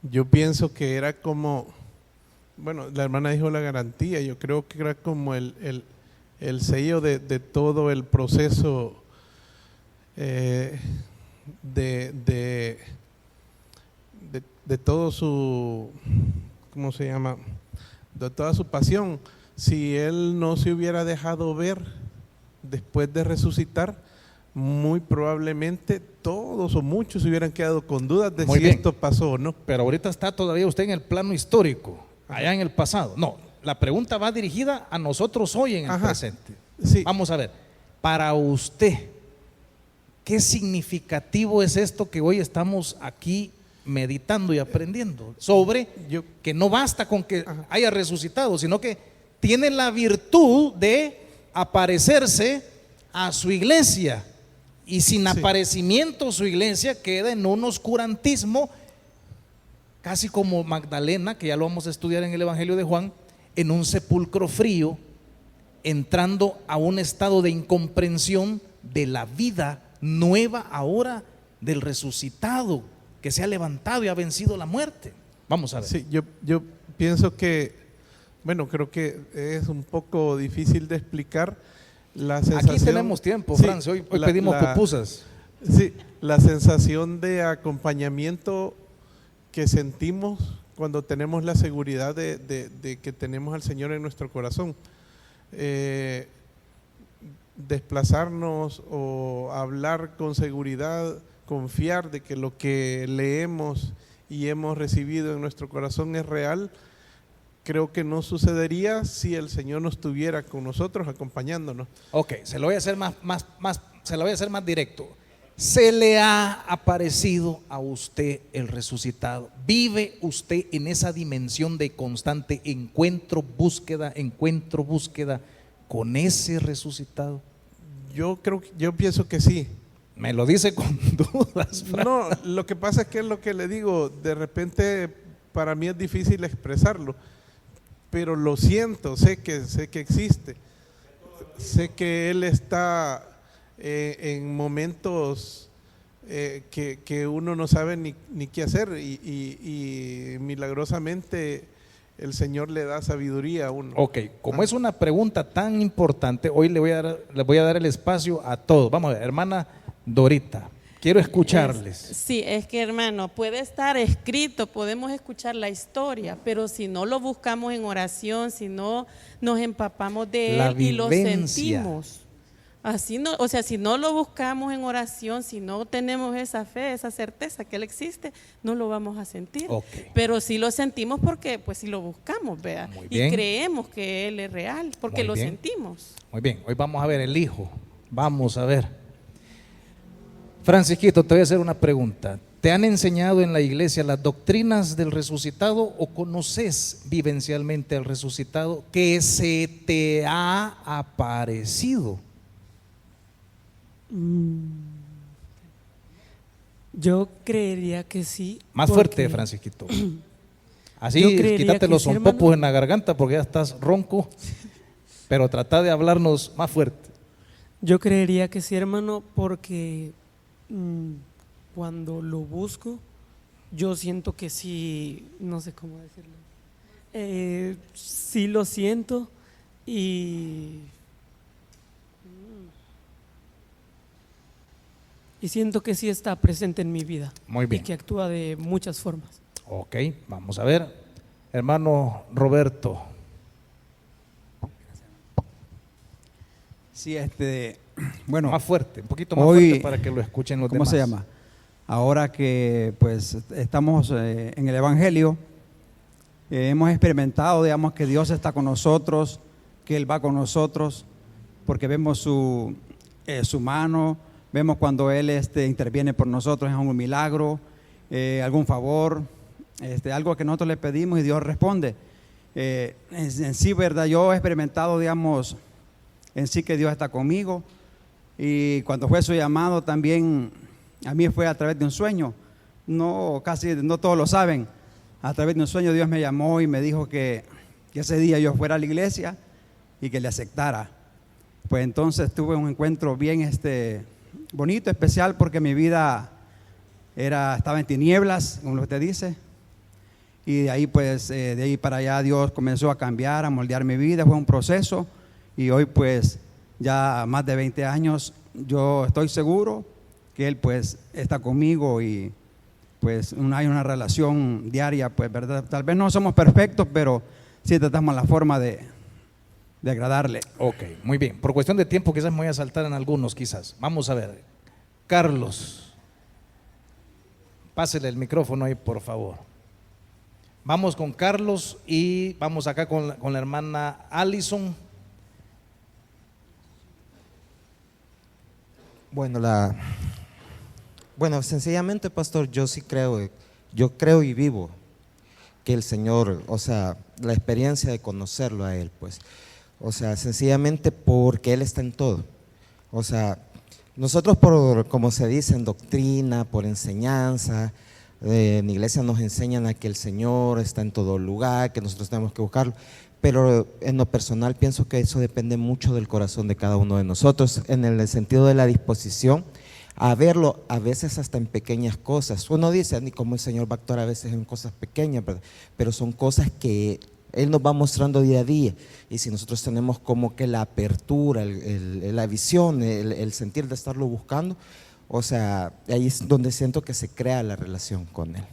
yo pienso que era como, bueno, la hermana dijo la garantía, yo creo que era como el sello de todo el proceso de todo su, ¿cómo se llama? De toda su pasión. Si él no se hubiera dejado ver después de resucitar, muy probablemente todos o muchos se hubieran quedado con dudas de Muy si bien. esto pasó o no. Pero ahorita está todavía usted en el plano histórico, allá en el pasado. No, la pregunta va dirigida a nosotros hoy en el Ajá. presente. Sí. Vamos a ver, para usted, ¿qué significativo es esto que hoy estamos aquí meditando y aprendiendo? Sobre que no basta con que haya resucitado, sino que tiene la virtud de aparecerse a su iglesia. Y sin aparecimiento su iglesia queda en un oscurantismo, casi como Magdalena, que ya lo vamos a estudiar en el Evangelio de Juan, en un sepulcro frío, entrando a un estado de incomprensión de la vida nueva ahora del resucitado, que se ha levantado y ha vencido la muerte. Vamos a ver. Sí, yo pienso que, bueno, creo que es un poco difícil de explicar la sensación. Aquí tenemos tiempo, Sí, Franz, hoy pedimos pupusas. Sí, la sensación de acompañamiento que sentimos cuando tenemos la seguridad de que tenemos al Señor en nuestro corazón. Desplazarnos o hablar con seguridad, confiar de que lo que leemos y hemos recibido en nuestro corazón es real, creo que no sucedería si el Señor no estuviera con nosotros acompañándonos. Ok, se lo voy a hacer se lo voy a hacer más directo. ¿Se le ha aparecido a usted el resucitado? ¿Vive usted en esa dimensión de constante encuentro, búsqueda con ese resucitado? Yo pienso que sí. Me lo dice con dudas, Fran. No, lo que pasa es que es lo que le digo, de repente para mí es difícil expresarlo, pero lo siento, sé que existe, sé que Él está en momentos que uno no sabe ni qué hacer y milagrosamente el Señor le da sabiduría a uno. Ok, como es una pregunta tan importante, hoy le voy a dar el espacio a todos. Vamos a ver, hermana Dorita, quiero escucharles. Sí, es que hermano, puede estar escrito, podemos escuchar la historia, pero si no lo buscamos en oración, si no nos empapamos de La él y lo vivencia. sentimos, así no, o sea, si no lo buscamos en oración, si no tenemos esa fe, esa certeza que él existe, no lo vamos a sentir. Ok. Pero sí lo sentimos porque, pues, si lo buscamos, vea, Muy y bien. creemos que él es real, porque Muy lo bien. sentimos. Muy bien, hoy vamos a ver el hijo. Vamos a ver. Francisquito, te voy a hacer una pregunta. ¿Te han enseñado en la iglesia las doctrinas del resucitado o conoces vivencialmente al resucitado que se te ha aparecido? Yo creería que sí. Más porque fuerte, Francisquito. Yo Así, creería quítate que los sí, zompopos hermano. en la garganta porque ya estás ronco, pero trata de hablarnos más fuerte. Yo creería que sí, hermano, porque cuando lo busco, yo siento que sí, no sé cómo decirlo. Sí lo siento y siento que sí está presente en mi vida. Muy bien. Y que actúa de muchas formas. Ok, vamos a ver. Hermano Roberto. Sí, bueno, Más fuerte, un poquito más hoy, fuerte para que lo escuchen los ¿cómo demás. se llama? Ahora que pues estamos en el Evangelio, hemos experimentado, digamos, que Dios está con nosotros, que Él va con nosotros, porque vemos su mano, vemos cuando Él interviene por nosotros en algún milagro, algún favor, algo que nosotros le pedimos y Dios responde. En sí, ¿verdad? Yo he experimentado, digamos, en sí que Dios está conmigo, y cuando fue su llamado también a mí fue a través de un sueño. Casi no todos lo saben. A través de un sueño Dios me llamó y me dijo que ese día yo fuera a la iglesia y que le aceptara. Pues entonces tuve un encuentro bien bonito, especial, porque mi vida estaba en tinieblas, como usted dice. Y de ahí pues de ahí para allá Dios comenzó a cambiar, a moldear mi vida. Fue un proceso. Y hoy pues ya más de 20 años yo estoy seguro que Él pues está conmigo y pues hay una relación diaria, pues, ¿verdad? Tal vez no somos perfectos, pero sí tratamos la forma de agradarle. Ok, muy bien. Por cuestión de tiempo quizás me voy a saltar en algunos quizás. Vamos a ver. Carlos, pásele el micrófono ahí, por favor. Vamos con Carlos y vamos acá con la hermana Allison. Bueno, sencillamente, pastor, yo creo y vivo que el Señor, o sea, la experiencia de conocerlo a Él, pues, o sea, sencillamente porque Él está en todo. O sea, nosotros como se dice en doctrina, por enseñanza, en iglesia nos enseñan a que el Señor está en todo lugar, que nosotros tenemos que buscarlo, pero en lo personal pienso que eso depende mucho del corazón de cada uno de nosotros, en el sentido de la disposición a verlo, a veces hasta en pequeñas cosas. Uno dice, ni cómo el Señor va a actuar a veces en cosas pequeñas, ¿verdad? Pero son cosas que Él nos va mostrando día a día, y si nosotros tenemos como que la apertura, la visión, el sentir de estarlo buscando, o sea, ahí es donde siento que se crea la relación con Él.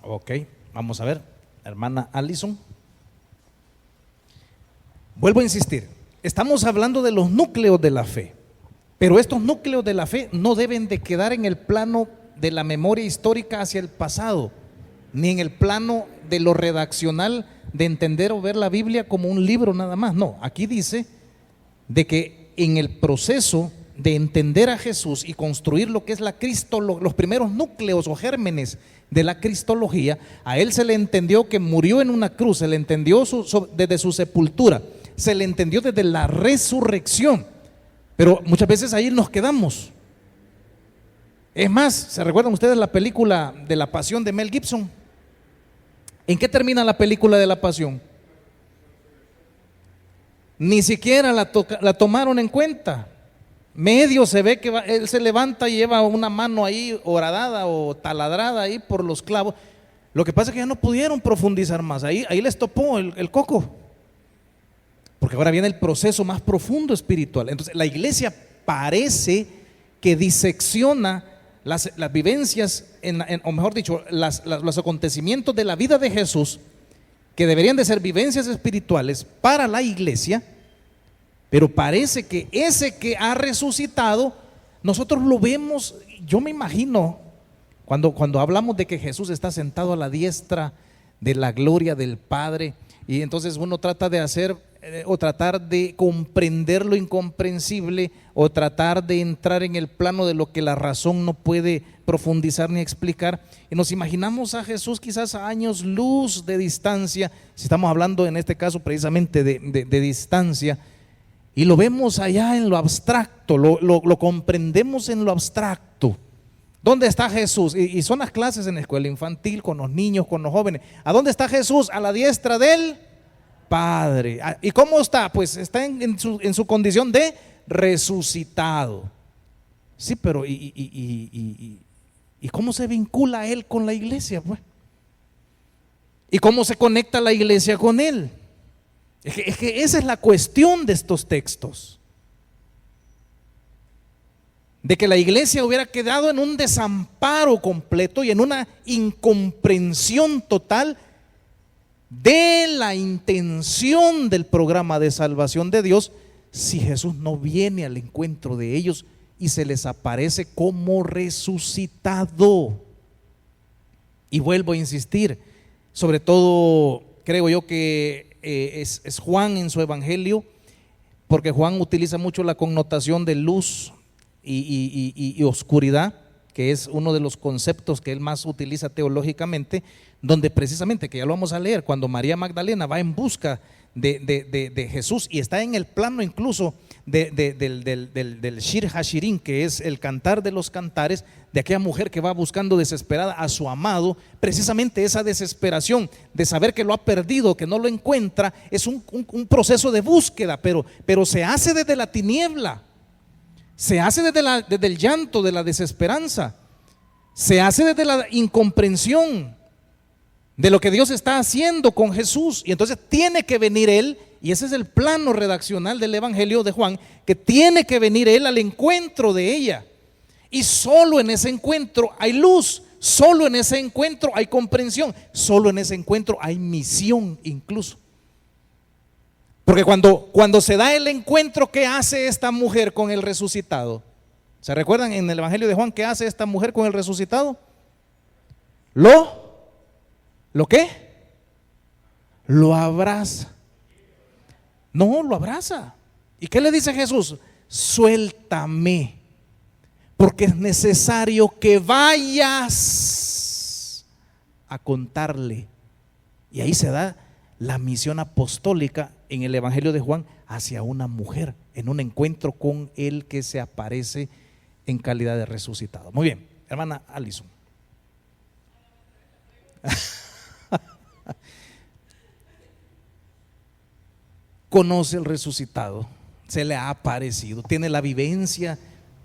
Ok, vamos a ver, hermana Allison. Vuelvo a insistir, estamos hablando de los núcleos de la fe, pero estos núcleos de la fe no deben de quedar en el plano de la memoria histórica hacia el pasado, ni en el plano de lo redaccional de entender o ver la Biblia como un libro nada más. No, aquí dice de que en el proceso de entender a Jesús y construir lo que es la cristología, los primeros núcleos o gérmenes de la cristología, a Él se le entendió que murió en una cruz, se le entendió desde su sepultura, se le entendió desde la resurrección, pero muchas veces ahí nos quedamos. Es más, ¿se recuerdan ustedes la película de la Pasión de Mel Gibson? ¿En qué termina la película de la Pasión? Ni siquiera la tomaron en cuenta. Medio se ve que él se levanta y lleva una mano ahí horadada o taladrada ahí por los clavos. Lo que pasa es que ya no pudieron profundizar más. Ahí les topó el coco. Porque ahora viene el proceso más profundo espiritual. Entonces la iglesia parece que disecciona las vivencias, o mejor dicho, los acontecimientos de la vida de Jesús, que deberían de ser vivencias espirituales para la iglesia, pero parece que ese que ha resucitado, nosotros lo vemos. Yo me imagino, cuando hablamos de que Jesús está sentado a la diestra de la gloria del Padre, y entonces uno trata de hacer o tratar de comprender lo incomprensible, o tratar de entrar en el plano de lo que la razón no puede profundizar ni explicar, y nos imaginamos a Jesús quizás a años luz de distancia, si estamos hablando en este caso precisamente de distancia, y lo vemos allá en lo abstracto, lo comprendemos en lo abstracto. ¿Dónde está Jesús? Y son las clases en la escuela infantil, con los niños, con los jóvenes. ¿A dónde está Jesús? A la diestra del Padre. ¿Y cómo está? Pues está en su condición de resucitado. Sí, pero ¿y cómo se vincula Él con la iglesia, pues? ¿Y cómo se conecta la iglesia con Él? Es que esa es la cuestión de estos textos. De que la iglesia hubiera quedado en un desamparo completo y en una incomprensión total de la intención del programa de salvación de Dios, si Jesús no viene al encuentro de ellos y se les aparece como resucitado. Y vuelvo a insistir, sobre todo creo yo que es Juan en su evangelio, porque Juan utiliza mucho la connotación de luz y oscuridad, que es uno de los conceptos que él más utiliza teológicamente, donde precisamente, que ya lo vamos a leer, cuando María Magdalena va en busca de Jesús y está en el plano incluso del Shir Hashirim, que es el cantar de los cantares, de aquella mujer que va buscando desesperada a su amado. Precisamente esa desesperación de saber que lo ha perdido, que no lo encuentra, es un proceso de búsqueda, pero se hace desde la tiniebla, se hace desde el llanto, de la desesperanza, se hace desde la incomprensión de lo que Dios está haciendo con Jesús. Y entonces tiene que venir Él, y ese es el plano redaccional del Evangelio de Juan, que tiene que venir Él al encuentro de ella. Y solo en ese encuentro hay luz, solo en ese encuentro hay comprensión, solo en ese encuentro hay misión incluso. Porque cuando se da el encuentro, ¿qué hace esta mujer con el resucitado? ¿Se recuerdan en el Evangelio de Juan qué hace esta mujer con el resucitado? ¿Lo qué? Lo abraza. No, lo abraza. ¿Y qué le dice Jesús? Suéltame, porque es necesario que vayas a contarle. Y ahí se da la misión apostólica en el Evangelio de Juan hacia una mujer, en un encuentro con el que se aparece en calidad de resucitado. Muy bien, hermana Allison. conoce al resucitado, se le ha aparecido, tiene la vivencia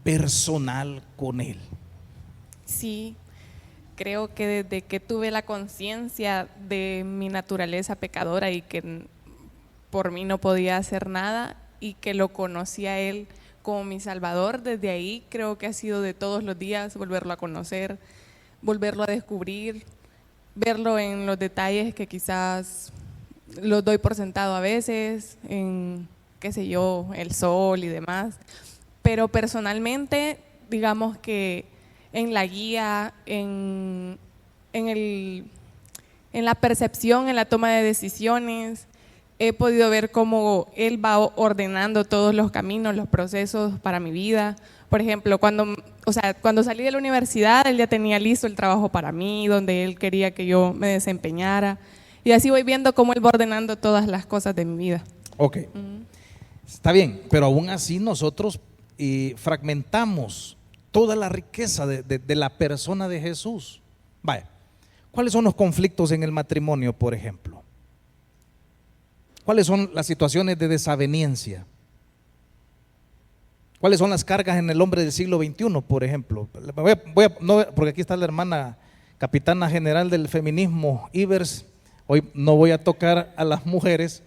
personal con él. Sí, creo que desde que tuve la conciencia de mi naturaleza pecadora y que por mí no podía hacer nada y que lo conocí a él como mi Salvador, desde ahí creo que ha sido de todos los días volverlo a conocer, volverlo a descubrir, verlo en los detalles que quizás los doy por sentado a veces, en qué sé yo, el sol y demás, pero personalmente digamos que en la guía, en la percepción, en la toma de decisiones, he podido ver cómo él va ordenando todos los caminos, los procesos para mi vida. Por ejemplo, cuando salí de la universidad, él ya tenía listo el trabajo para mí, donde él quería que yo me desempeñara. Y así voy viendo cómo él va ordenando todas las cosas de mi vida. Ok, está bien, pero aún así nosotros fragmentamos toda la riqueza de la persona de Jesús. Vaya, ¿cuáles son los conflictos en el matrimonio, por ejemplo? ¿Cuáles son las situaciones de desaveniencia? ¿Cuáles son las cargas en el hombre del siglo XXI, por ejemplo? No, porque aquí está la hermana capitana general del feminismo, Ivers. Hoy no voy a tocar a las mujeres,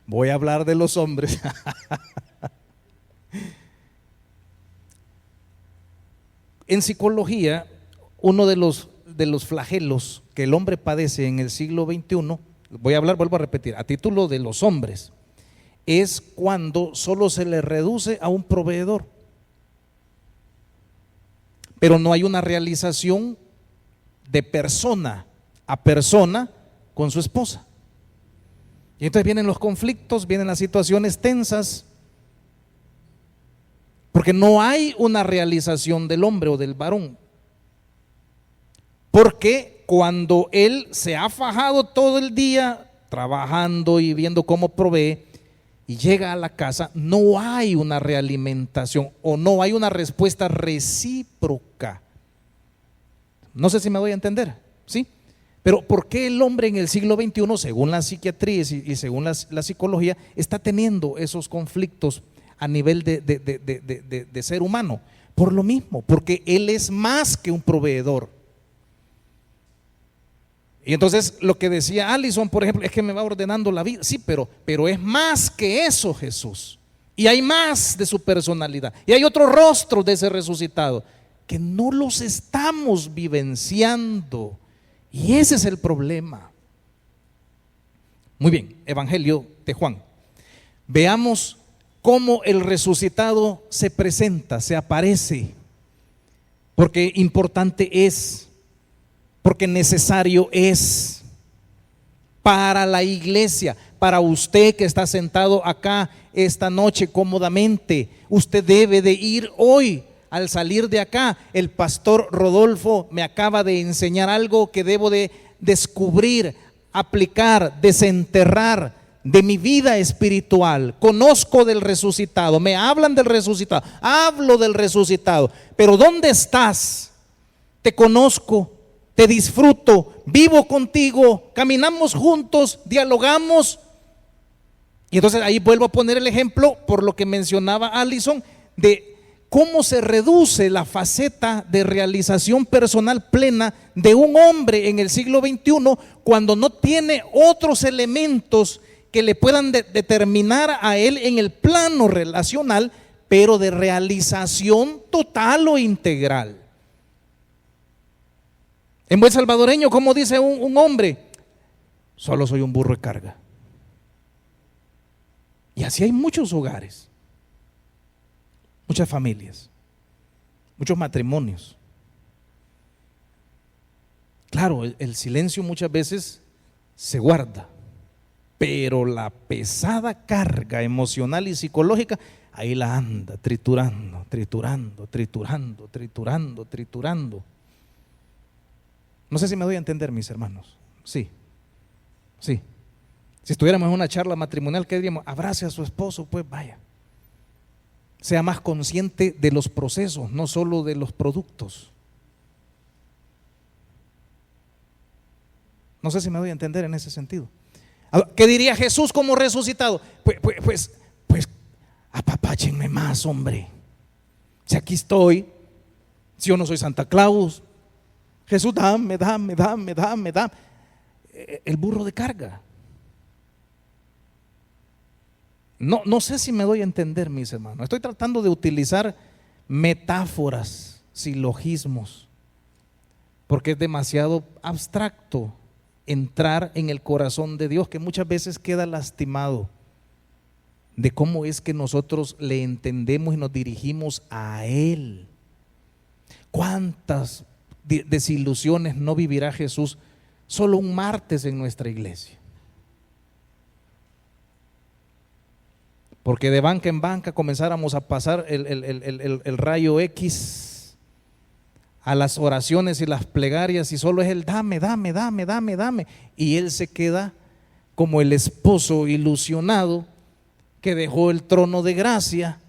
voy a hablar de los hombres. En psicología, uno de los flagelos que el hombre padece en el siglo XXI, vuelvo a repetir, a título de los hombres, es cuando solo se le reduce a un proveedor, pero no hay una realización de persona a persona con su esposa. Y entonces vienen los conflictos, vienen las situaciones tensas, porque no hay una realización del hombre o del varón. Porque cuando él se ha fajado todo el día trabajando y viendo cómo provee y llega a la casa, no hay una realimentación o no hay una respuesta recíproca. No sé si me doy a entender, ¿sí? Pero ¿por qué el hombre en el siglo XXI, según la psiquiatría y según la psicología, está teniendo esos conflictos a nivel de ser humano? Por lo mismo, porque él es más que un proveedor. Y entonces lo que decía Allison, por ejemplo, es que me va ordenando la vida. Sí, pero es más que eso Jesús. Y hay más de su personalidad. Y hay otros rostros de ese resucitado que no los estamos vivenciando. Y ese es el problema. Muy bien, Evangelio de Juan. Veamos cómo el resucitado se presenta, se aparece. Porque importante es. Porque necesario es para la iglesia, para usted que está sentado acá esta noche cómodamente. Usted debe de ir hoy al salir de acá. El pastor Rodolfo me acaba de enseñar algo que debo de descubrir, aplicar, desenterrar de mi vida espiritual. Conozco del resucitado, me hablan del resucitado, hablo del resucitado, pero ¿dónde estás? Te conozco, te disfruto, vivo contigo, caminamos juntos, dialogamos. Y entonces ahí vuelvo a poner el ejemplo por lo que mencionaba Allison de cómo se reduce la faceta de realización personal plena de un hombre en el siglo XXI cuando no tiene otros elementos que le puedan determinar a él en el plano relacional, pero de realización total o integral. En buen salvadoreño, ¿cómo dice un hombre? Solo soy un burro de carga. Y así hay muchos hogares, muchas familias, muchos matrimonios. Claro, el silencio muchas veces se guarda, pero la pesada carga emocional y psicológica, ahí la anda triturando, triturando, triturando, triturando, triturando. No sé si me doy a entender, mis hermanos. Sí, sí. Si estuviéramos en una charla matrimonial, ¿qué diríamos? Abrace a su esposo, pues vaya. Sea más consciente de los procesos, no solo de los productos. No sé si me doy a entender en ese sentido. ¿Qué diría Jesús como resucitado? Pues apapáchenme más, hombre. Si aquí estoy, si yo no soy Santa Claus, Jesús, dame. El burro de carga. No sé si me doy a entender, mis hermanos. Estoy tratando de utilizar metáforas, silogismos, porque es demasiado abstracto entrar en el corazón de Dios, que muchas veces queda lastimado de cómo es que nosotros le entendemos y nos dirigimos a Él. ¿Cuántas desilusiones no vivirá Jesús solo un martes en nuestra iglesia? Porque de banca en banca comenzáramos a pasar el rayo X a las oraciones y las plegarias, y solo es el dame. Y él se queda como el esposo ilusionado que dejó el trono de gracia,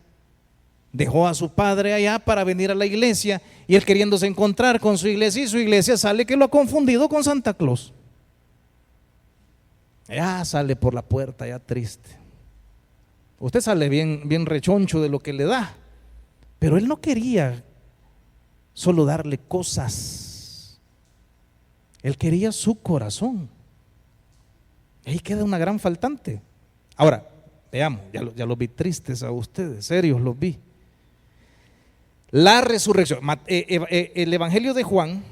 dejó a su padre allá para venir a la iglesia, y él queriéndose encontrar con su iglesia, y su iglesia sale que lo ha confundido con Santa Claus. Ya sale por la puerta ya triste. Usted sale bien rechoncho de lo que le da, pero él no quería solo darle cosas, él quería su corazón. Ahí queda una gran faltante. Ahora, veamos, ya los vi tristes a ustedes, serios los vi. La resurrección, el Evangelio de Juan,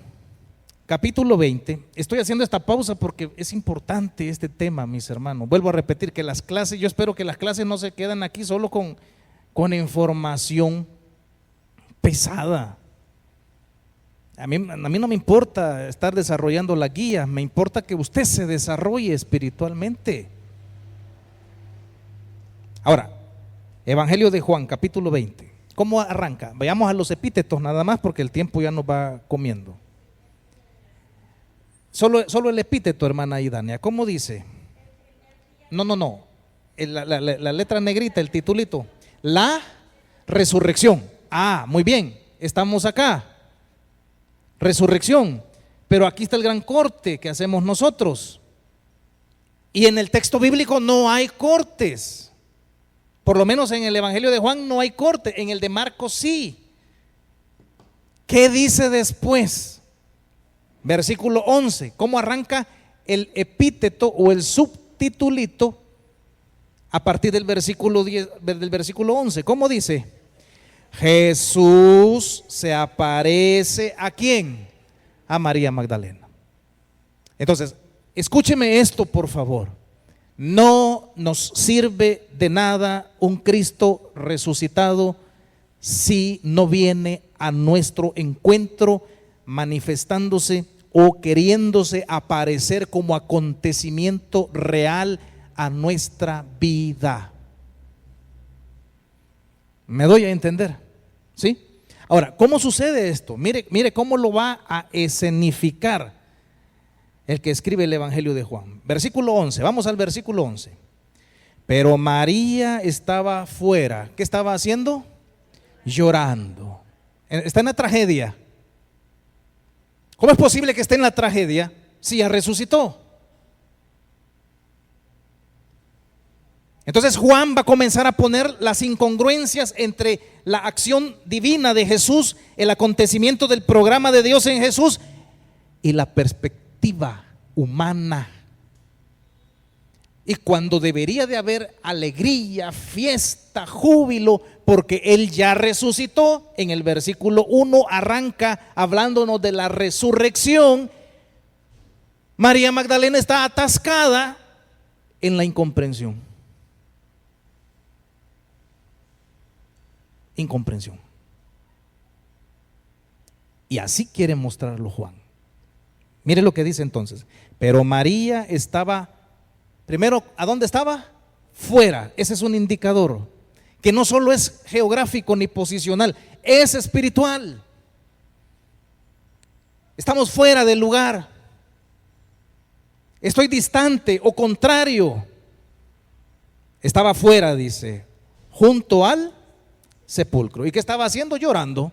capítulo 20. Estoy haciendo esta pausa porque es importante este tema, mis hermanos. Vuelvo a repetir que las clases, yo espero que las clases no se quedan aquí solo con información pesada. A mí no me importa estar desarrollando la guía, me importa que usted se desarrolle espiritualmente. Ahora, Evangelio de Juan, capítulo 20. ¿Cómo arranca? Vayamos a los epítetos nada más porque el tiempo ya nos va comiendo. Solo el epíteto, hermana Idania. ¿Cómo dice? No. La letra negrita, el titulito. La resurrección. Muy bien, estamos acá. Resurrección. Pero aquí está el gran corte que hacemos nosotros. Y en el texto bíblico no hay cortes. Por lo menos en el Evangelio de Juan no hay corte. En el de Marcos sí. ¿Qué dice después? Versículo 11, ¿cómo arranca el epíteto o el subtitulito a partir del versículo 10, del versículo 11? ¿Cómo dice? Jesús se aparece ¿a quién? A María Magdalena. Entonces, escúcheme esto, por favor. No nos sirve de nada un Cristo resucitado si no viene a nuestro encuentro manifestándose o queriéndose aparecer como acontecimiento real a nuestra vida. ¿Me doy a entender? ¿Sí? Ahora, ¿cómo sucede esto? Mire cómo lo va a escenificar el que escribe el Evangelio de Juan. Versículo 11, vamos al versículo 11. Pero María estaba fuera. ¿Qué estaba haciendo? Llorando. Está en la tragedia. ¿Cómo es posible que esté en la tragedia si ya resucitó? Entonces Juan va a comenzar a poner las incongruencias entre la acción divina de Jesús, el acontecimiento del programa de Dios en Jesús y la perspectiva humana. Y cuando debería de haber alegría, fiesta, júbilo, porque Él ya resucitó, en el versículo 1 arranca hablándonos de la resurrección. María Magdalena está atascada en la incomprensión. Incomprensión. Y así quiere mostrarlo Juan. Mire lo que dice entonces. Pero María estaba, primero, ¿a dónde estaba? Fuera. Ese es un indicador que no solo es geográfico ni posicional, es espiritual. Estamos fuera del lugar. Estoy distante o contrario. Estaba fuera, dice, junto al sepulcro. ¿Y qué estaba haciendo? Llorando.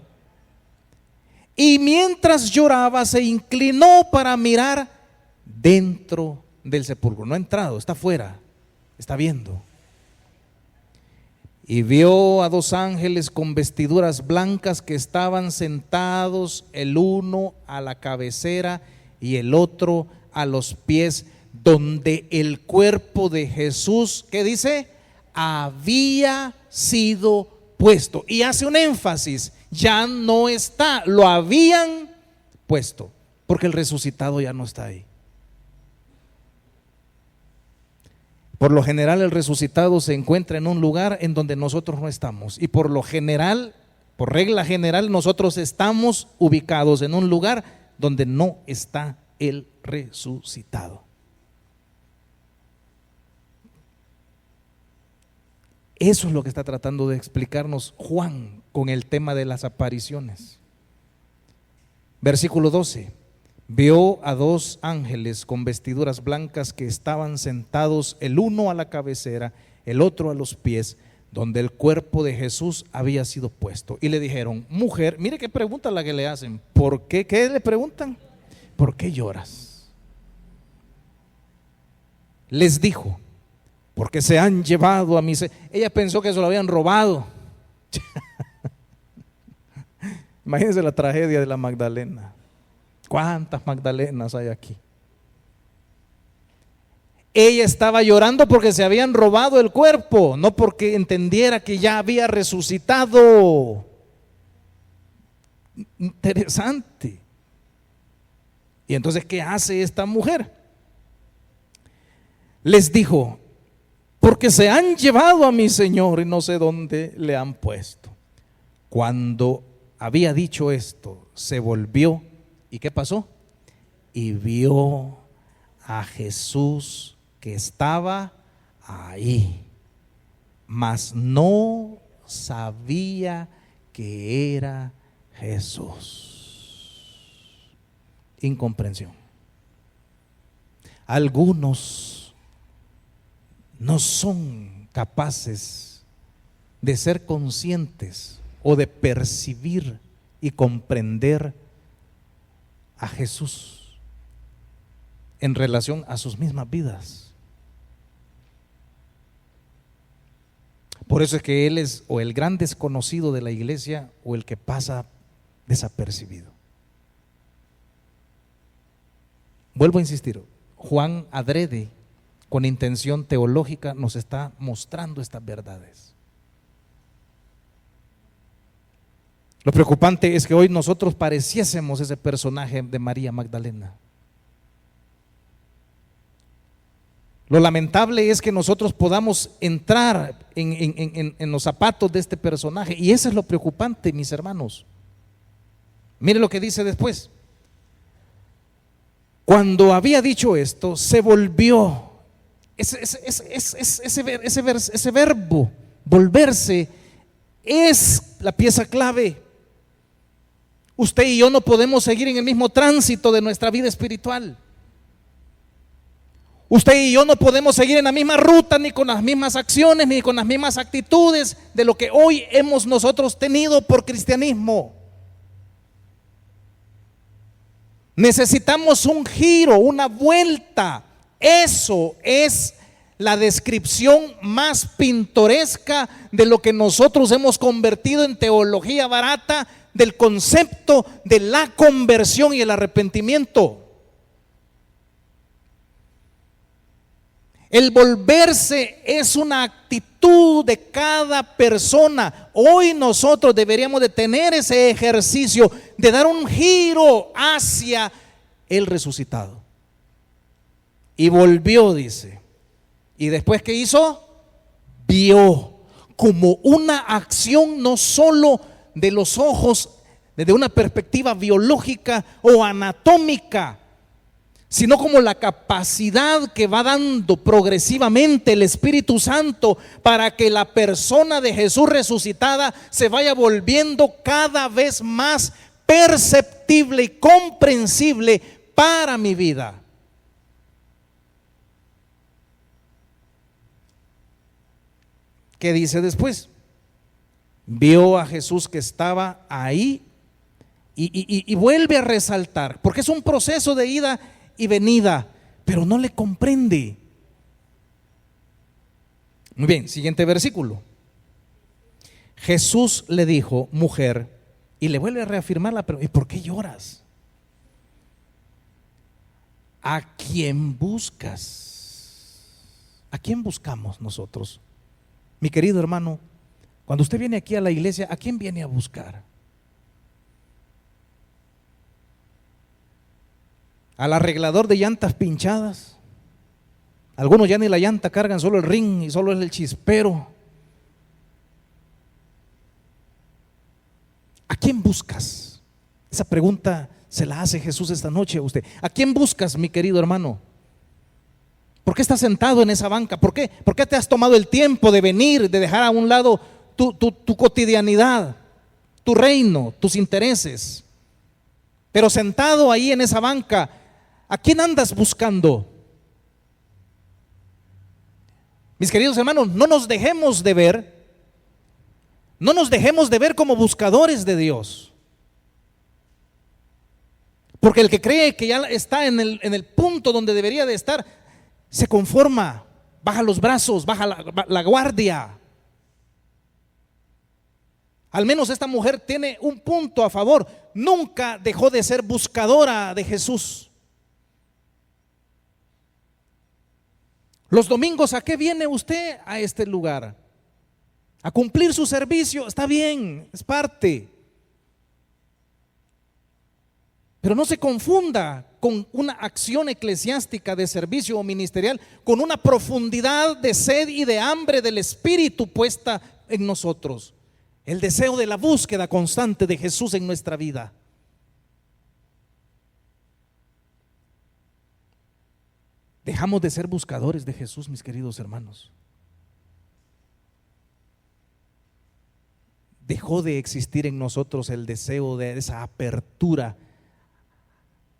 Y mientras lloraba se inclinó para mirar dentro del sepulcro, no ha entrado, está afuera, está viendo. Y vio a 2 ángeles con vestiduras blancas que estaban sentados, el uno a la cabecera y el otro a los pies, donde el cuerpo de Jesús, ¿qué dice? Había sido puesto. Y hace un énfasis, ya no está, lo habían puesto, porque el resucitado ya no está ahí. Por lo general el resucitado se encuentra en un lugar en donde nosotros no estamos, y por lo general, por regla general, nosotros estamos ubicados en un lugar donde no está el resucitado. Eso es lo que está tratando de explicarnos Juan con el tema de las apariciones. Versículo 12. Vio a 2 ángeles con vestiduras blancas que estaban sentados, el uno a la cabecera, el otro a los pies, donde el cuerpo de Jesús había sido puesto. Y le dijeron: mujer, mire qué pregunta la que le hacen. ¿Por qué? ¿Qué le preguntan? ¿Por qué lloras? Les dijo: porque se han llevado a mi Señor. Ella pensó que se lo habían robado. Imagínense la tragedia de la Magdalena. ¿Cuántas Magdalenas hay aquí? Ella estaba llorando porque se habían robado el cuerpo, no porque entendiera que ya había resucitado. Interesante. Y entonces, ¿qué hace esta mujer? Les dijo: porque se han llevado a mi Señor y no sé dónde le han puesto. Cuando había dicho esto, se volvió. ¿Y qué pasó? Y vio a Jesús que estaba ahí, mas no sabía que era Jesús. Incomprensión. Algunos no son capaces de ser conscientes o de percibir y comprender a Jesús en relación a sus mismas vidas. Por eso es que Él es o el gran desconocido de la iglesia o el que pasa desapercibido. Vuelvo a insistir, Juan adrede, con intención teológica, nos está mostrando estas verdades. Lo preocupante es que hoy nosotros pareciésemos ese personaje de María Magdalena. Lo lamentable es que nosotros podamos entrar en los zapatos de este personaje, y eso es lo preocupante, mis hermanos. Mire lo que dice después. Cuando había dicho esto, se volvió. Ese verbo, volverse, es la pieza clave. Usted y yo no podemos seguir en el mismo tránsito de nuestra vida espiritual. Usted y yo no podemos seguir en la misma ruta, ni con las mismas acciones, ni con las mismas actitudes de lo que hoy hemos nosotros tenido por cristianismo. Necesitamos un giro, una vuelta. Eso es la descripción más pintoresca de lo que nosotros hemos convertido en teología barata, del concepto de la conversión y el arrepentimiento. El volverse es una actitud de cada persona. Hoy nosotros deberíamos de tener ese ejercicio de dar un giro hacia el resucitado. Y volvió, dice. Y después, ¿qué hizo? Vio, como una acción no solo de los ojos desde una perspectiva biológica o anatómica, sino como la capacidad que va dando progresivamente el Espíritu Santo para que la persona de Jesús resucitada se vaya volviendo cada vez más perceptible y comprensible para mi vida. ¿Qué dice después? Vio a Jesús que estaba ahí y vuelve a resaltar, porque es un proceso de ida y venida, pero no le comprende. Muy bien, siguiente versículo. Jesús le dijo, mujer, y le vuelve a reafirmar la pregunta, ¿y por qué lloras? ¿A quién buscas? ¿A quién buscamos nosotros? Mi querido hermano, cuando usted viene aquí a la iglesia, ¿a quién viene a buscar? ¿Al arreglador de llantas pinchadas? Algunos ya ni la llanta cargan, solo el ring y solo es el chispero. ¿A quién buscas? Esa pregunta se la hace Jesús esta noche a usted. ¿A quién buscas, mi querido hermano? ¿Por qué estás sentado en esa banca? ¿Por qué te has tomado el tiempo de venir, de dejar a un lado tu cotidianidad, tu reino, tus intereses? Pero sentado ahí en esa banca, ¿a quién andas buscando? Mis queridos hermanos, no nos dejemos de ver como buscadores de Dios. Porque el que cree que ya está en el punto donde debería de estar, se conforma, baja los brazos, baja la guardia. Al menos esta mujer tiene un punto a favor: nunca dejó de ser buscadora de Jesús. Los domingos, ¿a qué viene usted a este lugar? A cumplir su servicio, está bien, es parte. Pero no se confunda con una acción eclesiástica de servicio o ministerial con una profundidad de sed y de hambre del Espíritu puesta en nosotros. El deseo de la búsqueda constante de Jesús en nuestra vida. Dejamos de ser buscadores de Jesús, mis queridos hermanos. Dejó de existir en nosotros el deseo de esa apertura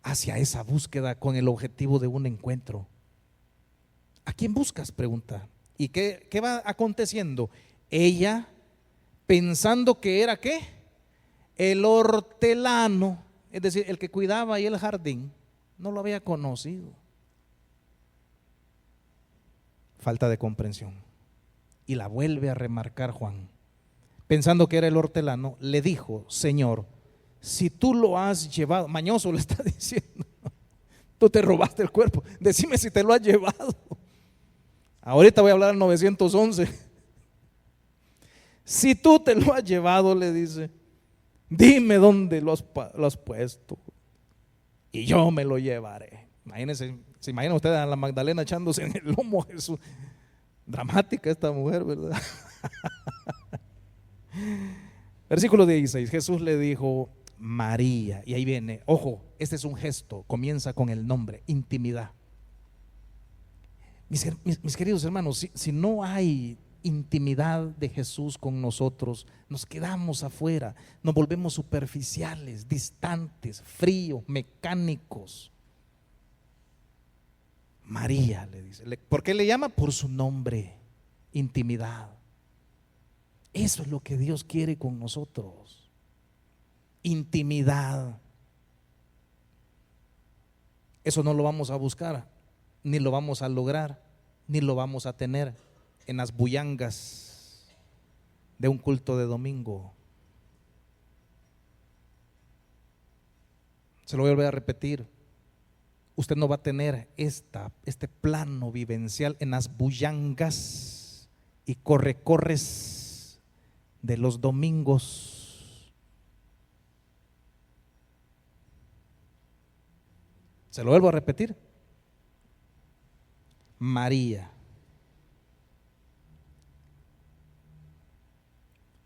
hacia esa búsqueda con el objetivo de un encuentro. ¿A quién buscas?, pregunta. ¿Y qué va aconteciendo? Ella, pensando que era ¿qué? El hortelano, es decir, el que cuidaba ahí el jardín, no lo había conocido. Falta de comprensión. Y la vuelve a remarcar Juan. Pensando que era el hortelano, le dijo: Señor, si tú lo has llevado, mañoso le está diciendo, tú te robaste el cuerpo, decime si te lo has llevado. Ahorita voy a hablar al 911. Si tú te lo has llevado, le dice, dime dónde lo has puesto y yo me lo llevaré. Imagínense, se imagina usted a la Magdalena echándose en el lomo a Jesús. Dramática esta mujer, ¿verdad? Versículo 16, Jesús le dijo: María. Y ahí viene, ojo, este es un gesto, comienza con el nombre, intimidad. Mis queridos hermanos, si no hay intimidad de Jesús con nosotros, nos quedamos afuera, nos volvemos superficiales, distantes, fríos, mecánicos. María le dice, ¿por qué le llama? Por su nombre, intimidad. Eso es lo que Dios quiere con nosotros, intimidad. Eso no lo vamos a buscar, ni lo vamos a lograr, ni lo vamos a tener en las bullangas de un culto de domingo. Se lo voy a volver a repetir. Usted no va a tener este plano vivencial en las bullangas y corres de los domingos. Se lo vuelvo a repetir. María,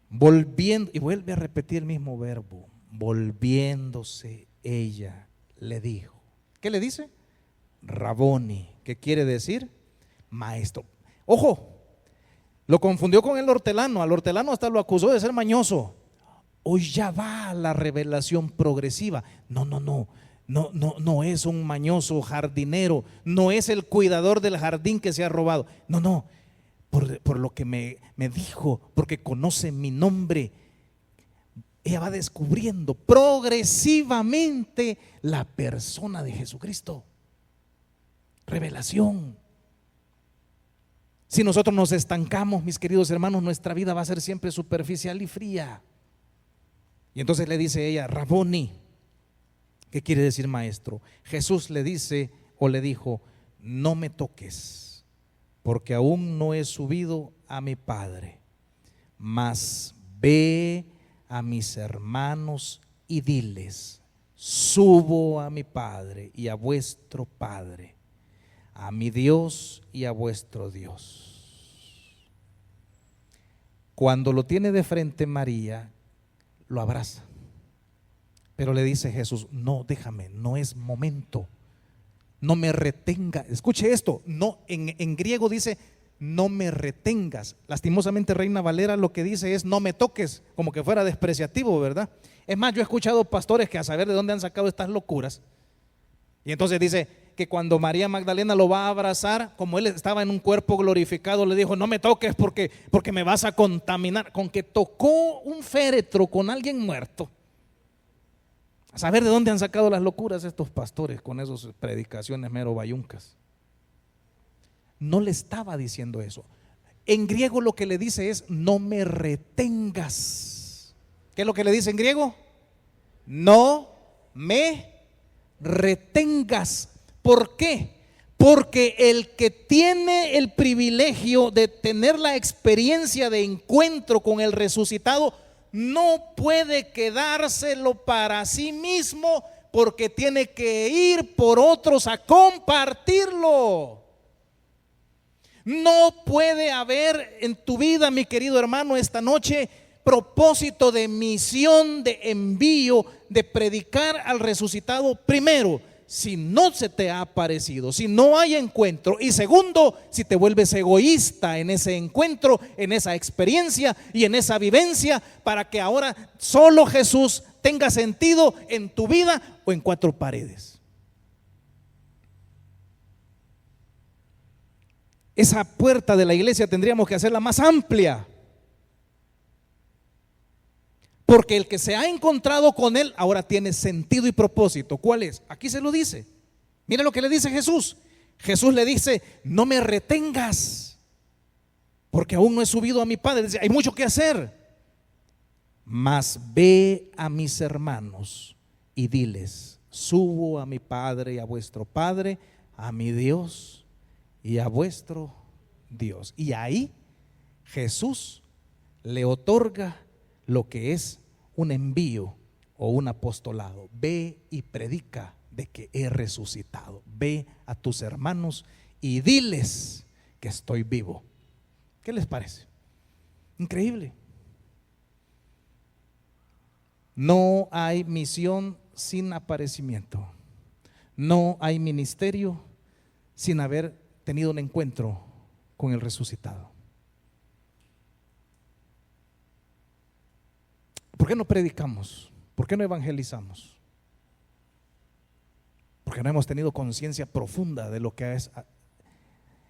volviendo, y vuelve a repetir el mismo verbo, volviéndose ella, le dijo. ¿Qué le dice? Raboni, que quiere decir maestro. Ojo, lo confundió con el hortelano. Al hortelano hasta lo acusó de ser mañoso. Hoy ya va la revelación progresiva. No es un mañoso jardinero, no es el cuidador del jardín que se ha robado. No, por lo que me dijo, porque conoce mi nombre. Ella va descubriendo progresivamente la persona de Jesucristo. revelación. Si nosotros nos estancamos, mis queridos hermanos, nuestra vida va a ser siempre superficial y fría. Y entonces le dice ella, Raboni, ¿qué quiere decir maestro? Jesús le dice o le dijo, no me toques, porque aún no he subido a mi Padre, mas ve a mis hermanos y diles, subo a mi Padre y a vuestro Padre, a mi Dios y a vuestro Dios. Cuando lo tiene de frente María, lo abraza, pero le dice Jesús, no, déjame, no es momento, no me retenga. Escuche esto, no, en griego dice, no me retengas. Lastimosamente Reina Valera lo que dice es, no me toques, como que fuera despreciativo, ¿verdad? Es más, yo he escuchado pastores que a saber de dónde han sacado estas locuras, y entonces dice que cuando María Magdalena lo va a abrazar, como él estaba en un cuerpo glorificado, le dijo, no me toques porque me vas a contaminar. Con que tocó un féretro con alguien muerto. A saber de dónde han sacado las locuras estos pastores con esas predicaciones mero bayuncas. No le estaba diciendo eso. En griego lo que le dice es, no me retengas. ¿Qué es lo que le dice en griego? No me retengas. ¿Por qué? Porque el que tiene el privilegio de tener la experiencia de encuentro con el resucitado no puede quedárselo para sí mismo, porque tiene que ir por otros a compartirlo. No puede haber en tu vida, mi querido hermano, esta noche propósito de misión, de envío, de predicar al resucitado, primero, si no se te ha aparecido, si no hay encuentro, y segundo, si te vuelves egoísta en ese encuentro, en esa experiencia y en esa vivencia, para que ahora solo Jesús tenga sentido en tu vida o en cuatro paredes. Esa puerta de la iglesia tendríamos que hacerla más amplia, porque el que se ha encontrado con Él ahora tiene sentido y propósito. ¿Cuál es? Aquí se lo dice. Mira lo que le dice Jesús. Jesús le dice, no me retengas, porque aún no he subido a mi Padre. Dice, hay mucho que hacer. Mas ve a mis hermanos y diles, subo a mi Padre y a vuestro Padre, a mi Dios y a vuestro Dios. Y ahí Jesús le otorga lo que es un envío o un apostolado. Ve y predica de que he resucitado. Ve a tus hermanos y diles que estoy vivo. ¿Qué les parece? Increíble. No hay misión sin aparecimiento. No hay ministerio sin haber tenido un encuentro con el resucitado. ¿Por qué no predicamos? ¿Por qué no evangelizamos? Porque no hemos tenido conciencia profunda de lo que es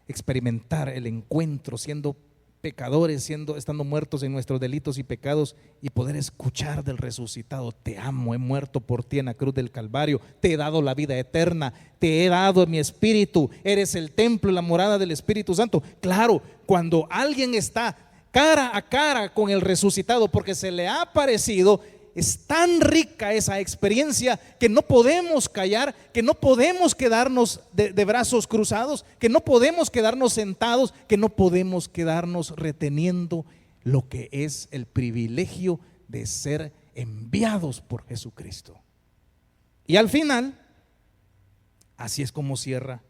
experimentar el encuentro, siendo pecadores, estando muertos en nuestros delitos y pecados, y poder escuchar del resucitado. Te amo, he muerto por ti en la cruz del Calvario, te he dado la vida eterna, te he dado mi espíritu, eres el templo y la morada del Espíritu Santo. Claro, cuando alguien está cara a cara con el resucitado porque se le ha aparecido, es tan rica esa experiencia que no podemos callar, que no podemos quedarnos de brazos cruzados, que no podemos quedarnos sentados, que no podemos quedarnos reteniendo lo que es el privilegio de ser enviados por Jesucristo. Y al final, así es como cierra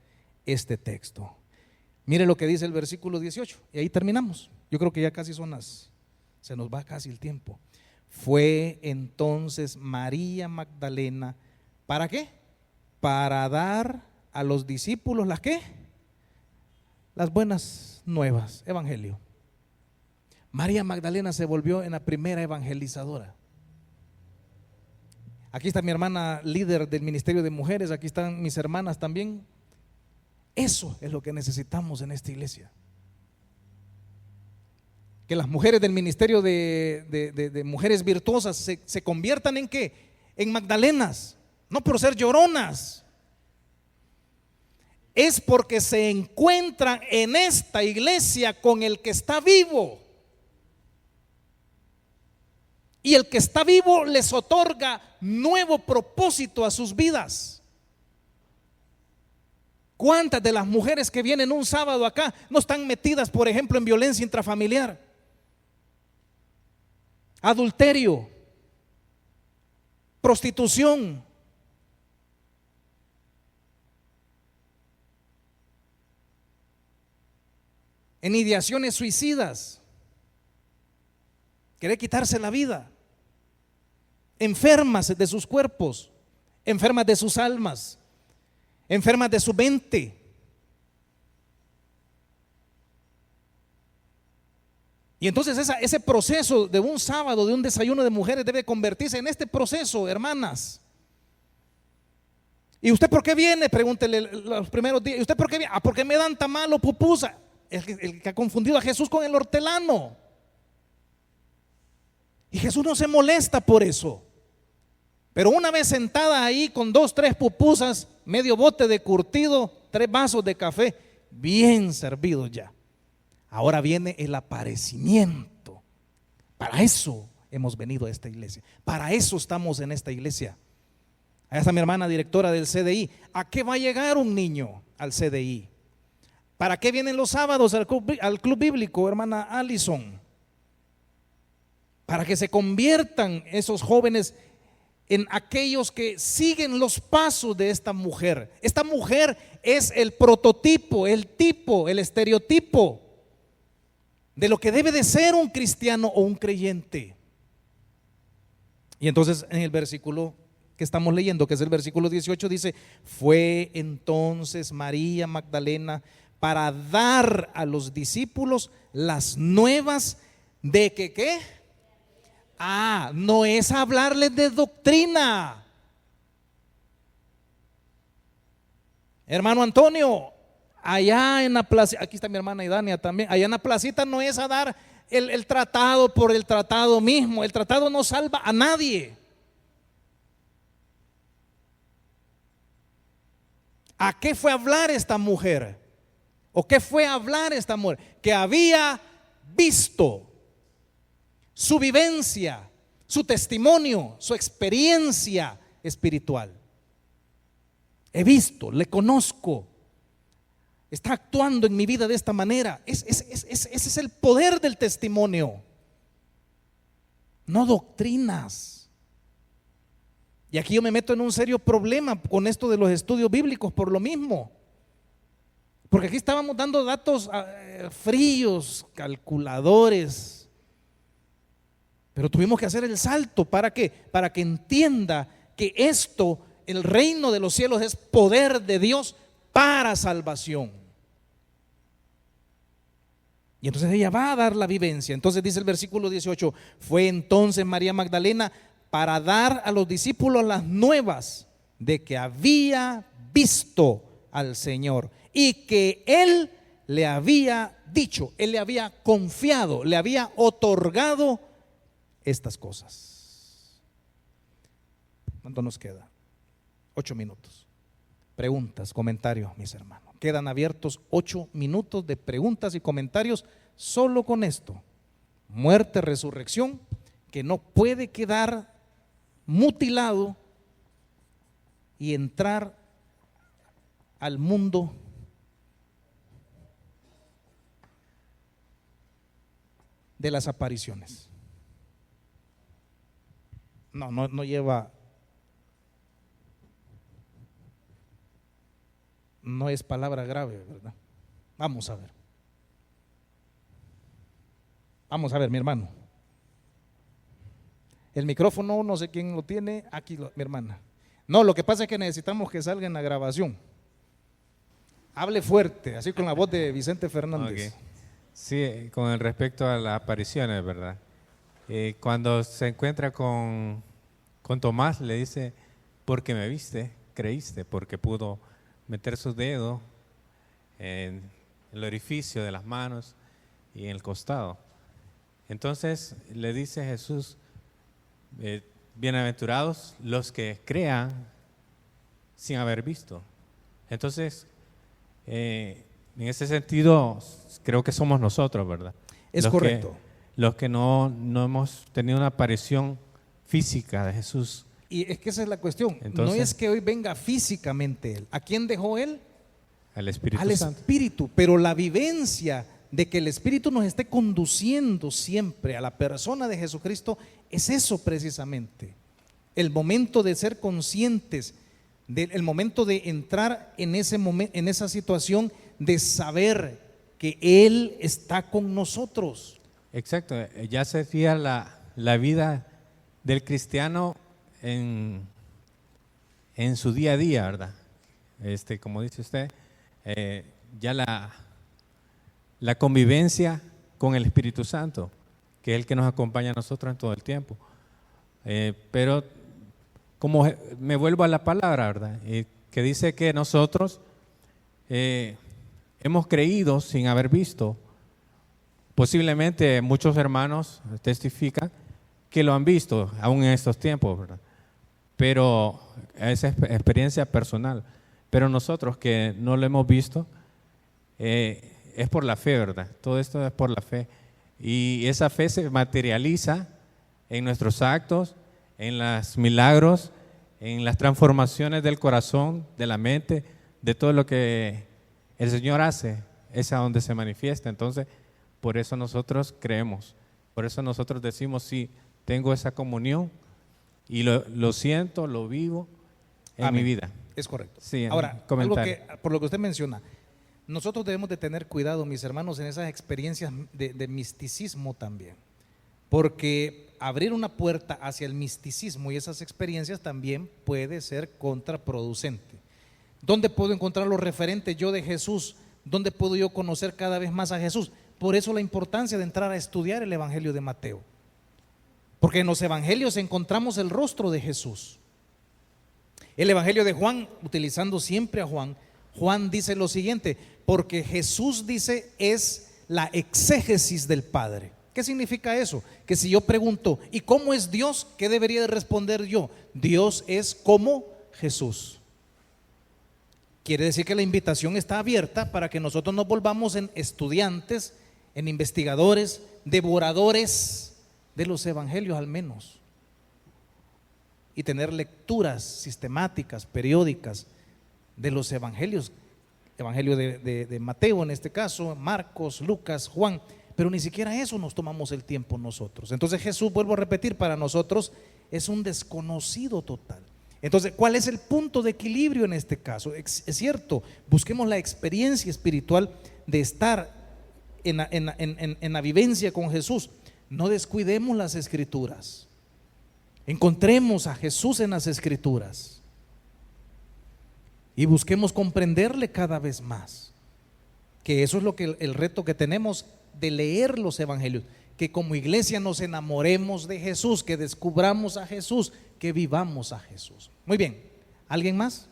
este texto. Mire lo que dice el versículo 18, y ahí terminamos. Yo creo que ya casi se nos va casi el tiempo. Fue entonces María Magdalena, ¿para qué? Para dar a los discípulos ¿las qué? Las buenas nuevas, evangelio. María Magdalena se volvió en la primera evangelizadora. Aquí está mi hermana líder del Ministerio de Mujeres, aquí están mis hermanas también. Eso es lo que necesitamos en esta iglesia. Que las mujeres del ministerio de mujeres virtuosas se conviertan en ¿qué? En Magdalenas, no por ser lloronas. es porque se encuentran en esta iglesia con el que está vivo. Y el que está vivo les otorga nuevo propósito a sus vidas. ¿Cuántas de las mujeres que vienen un sábado acá no están metidas, por ejemplo, en violencia intrafamiliar, adulterio, prostitución? En ideaciones suicidas, querer quitarse la vida, enfermas de sus cuerpos, enfermas de sus almas, enfermas de su mente. Y entonces ese proceso de un sábado, de un desayuno de mujeres, debe convertirse en este proceso, hermanas. ¿Y usted por qué viene? Pregúntele los primeros días. ¿Y usted por qué viene? ¿Por qué me dan tamal o pupusa? El que ha confundido a Jesús con el hortelano. Y Jesús no se molesta por eso. Pero una vez sentada ahí con 2, 3 pupusas, medio bote de curtido, 3 vasos de café, bien servidos ya. Ahora viene el aparecimiento. Para eso hemos venido a esta iglesia. Para eso estamos en esta iglesia. Allá está mi hermana directora del CDI. ¿A qué va a llegar un niño al CDI? ¿Para qué vienen los sábados al club bíblico, hermana Allison? Para que se conviertan esos jóvenes en aquellos que siguen los pasos de esta mujer. Esta mujer es el prototipo, el tipo, el estereotipo de lo que debe de ser un cristiano o un creyente. Y entonces en el versículo que estamos leyendo, que es el versículo 18, dice: fue entonces María Magdalena para dar a los discípulos las nuevas de que ¿qué? No es hablarles de doctrina. Hermano Antonio, allá en la plaza, aquí está mi hermana Idania también, allá en la placita no es a dar el tratado por el tratado mismo. El tratado no salva a nadie. ¿A qué fue a hablar esta mujer? ¿O qué fue a hablar esta mujer? Que había visto su vivencia, su testimonio, su experiencia espiritual. He visto, le conozco, está actuando en mi vida de esta manera. Ese es el poder del testimonio, no doctrinas. Y aquí yo me meto en un serio problema con esto de los estudios bíblicos por lo mismo. Porque aquí estábamos dando datos fríos, calculadores. Pero tuvimos que hacer el salto. ¿Para qué? Para que entienda que esto, el reino de los cielos, es poder de Dios para salvación. Y entonces ella va a dar la vivencia. Entonces dice el versículo 18: fue entonces María Magdalena para dar a los discípulos las nuevas de que había visto al Señor y que Él le había dicho, Él le había confiado, le había otorgado estas cosas. ¿Cuánto nos queda? 8 minutos. Preguntas, comentarios, mis hermanos. Quedan abiertos 8 minutos de preguntas y comentarios solo con esto: muerte, resurrección, que no puede quedar mutilado y entrar al mundo de las apariciones. No lleva, no es palabra grave, ¿verdad? Vamos a ver. Vamos a ver, mi hermano. El micrófono, no sé quién lo tiene, aquí mi hermana. No, lo que pasa es que necesitamos que salga en la grabación. Hable fuerte, así con la voz de Vicente Fernández. Okay. Sí, con respecto a las apariciones, ¿verdad? Cuando se encuentra con Tomás, le dice: porque me viste, creíste, porque pudo meter sus dedos en el orificio de las manos y en el costado. Entonces le dice Jesús: bienaventurados los que crean sin haber visto. Entonces En ese sentido, creo que somos nosotros, ¿verdad? Es Los correcto. Los que no hemos tenido una aparición física de Jesús. Y es que esa es la cuestión. No Entonces, es que hoy venga físicamente Él. ¿A quién dejó Él? Al Espíritu Al Santo. Espíritu. Pero la vivencia de que el Espíritu nos esté conduciendo siempre a la persona de Jesucristo es eso precisamente. El momento de ser conscientes, el momento de entrar en ese momento, en esa situación de saber que Él está con nosotros. Exacto, ya se fía la vida del cristiano en su día a día, ¿verdad? Como dice usted, ya la convivencia con el Espíritu Santo, que es el que nos acompaña a nosotros en todo el tiempo. Pero como me vuelvo a la palabra, ¿verdad? Que dice que nosotros hemos creído sin haber visto. Posiblemente muchos hermanos testifican que lo han visto aún en estos tiempos, ¿verdad? Pero esa es experiencia personal. Pero nosotros que no lo hemos visto, es por la fe, ¿verdad? Todo esto es por la fe. Y esa fe se materializa en nuestros actos, en los milagros, en las transformaciones del corazón, de la mente, de todo lo que el Señor hace, es a donde se manifiesta. Entonces, por eso nosotros creemos, por eso nosotros decimos, sí, tengo esa comunión y lo siento, lo vivo en Amén. mi vida. Es correcto. Sí, Ahora, comentario. por lo que usted menciona, nosotros debemos de tener cuidado, mis hermanos, en esas experiencias de misticismo también, porque abrir una puerta hacia el misticismo y esas experiencias también puede ser contraproducente. ¿Dónde puedo encontrar los referentes yo de Jesús? ¿Dónde puedo yo conocer cada vez más a Jesús? Por eso la importancia de entrar a estudiar el Evangelio de Mateo, porque en los Evangelios encontramos el rostro de Jesús. El Evangelio de Juan, utilizando siempre a Juan, Juan dice lo siguiente: porque Jesús dice es la exégesis del Padre. ¿Qué significa eso? Que si yo pregunto, ¿y cómo es Dios? ¿Qué debería de responder yo? Dios es como Jesús. Quiere decir que la invitación está abierta para que nosotros nos volvamos en estudiantes, en investigadores, devoradores de los evangelios al menos, y tener lecturas sistemáticas, periódicas de los evangelios, evangelio de Mateo en este caso, Marcos, Lucas, Juan, pero ni siquiera eso nos tomamos el tiempo nosotros. Entonces Jesús, vuelvo a repetir, para nosotros es un desconocido total. Entonces, ¿cuál es el punto de equilibrio en este caso? Es cierto, busquemos la experiencia espiritual de estar en la vivencia con Jesús. No descuidemos las Escrituras. Encontremos a Jesús en las Escrituras y busquemos comprenderle cada vez más. Que eso es lo que el reto que tenemos de leer los evangelios, que como iglesia nos enamoremos de Jesús, que descubramos a Jesús, que vivamos a Jesús. Muy bien, ¿alguien más?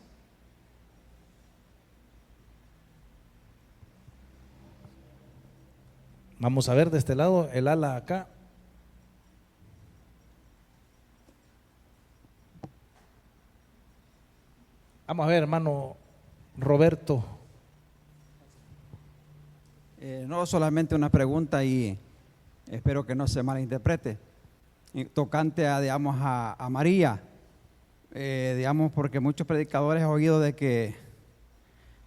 Vamos a ver de este lado, el ala acá. Vamos a ver, hermano Roberto. No, solamente una pregunta y espero que no se malinterprete. Tocante a, digamos, a María, digamos, porque muchos predicadores han oído de que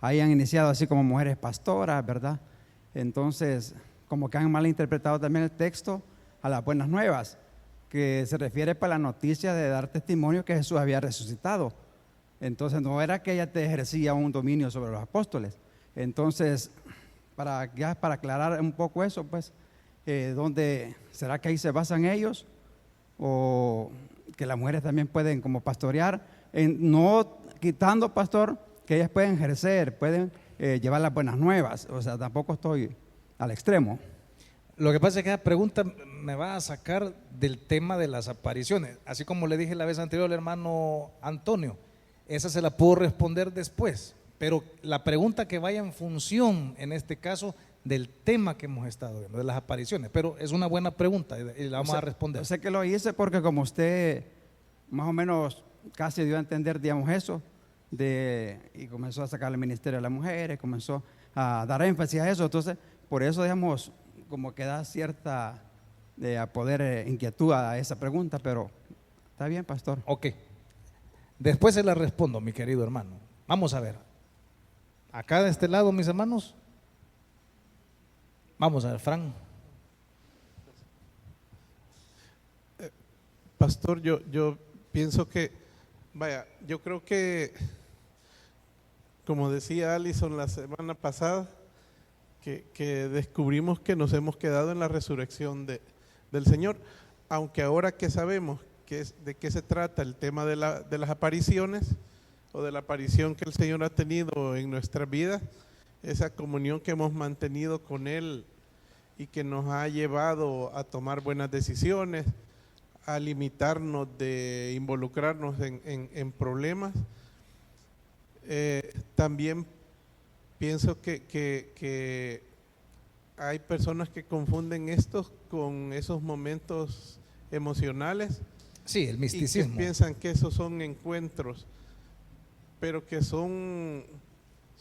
hayan iniciado así como mujeres pastoras, ¿verdad? Entonces, como que han malinterpretado también el texto a las buenas nuevas, que se refiere para la noticia de dar testimonio que Jesús había resucitado. Entonces, no era que ella te ejercía un dominio sobre los apóstoles. Entonces, para aclarar un poco eso, pues, ¿dónde será que ahí se basan ellos? O que las mujeres también pueden como pastorear, no quitando, pastor, que ellas pueden ejercer, pueden llevar las buenas nuevas. O sea, tampoco estoy al extremo. Lo que pasa es que esa pregunta me va a sacar del tema de las apariciones, así como le dije la vez anterior al hermano Antonio. Esa se la puedo responder después, pero la pregunta que vaya en función, en este caso, del tema que hemos estado viendo, de las apariciones, pero es una buena pregunta y la vamos a responder. Sé que lo hice porque como usted más o menos casi dio a entender, digamos, eso, y comenzó a sacar el ministerio de las mujeres, comenzó a dar énfasis a eso. Entonces, por eso digamos, como que da cierta inquietud a esa pregunta, pero está bien, pastor. Ok. Después se la respondo, mi querido hermano. Vamos a ver. Acá de este lado, mis hermanos. Vamos a ver, Fran. Pastor, yo pienso que, yo creo que, como decía Alison la semana pasada, que descubrimos que nos hemos quedado en la resurrección del Señor, aunque ahora que sabemos de qué se trata el tema de las apariciones, o de la aparición que el Señor ha tenido en nuestra vida, esa comunión que hemos mantenido con Él y que nos ha llevado a tomar buenas decisiones, a limitarnos de involucrarnos en problemas. También pienso que hay personas que confunden esto con esos momentos emocionales. Sí, el misticismo. Y que piensan que esos son encuentros, pero que son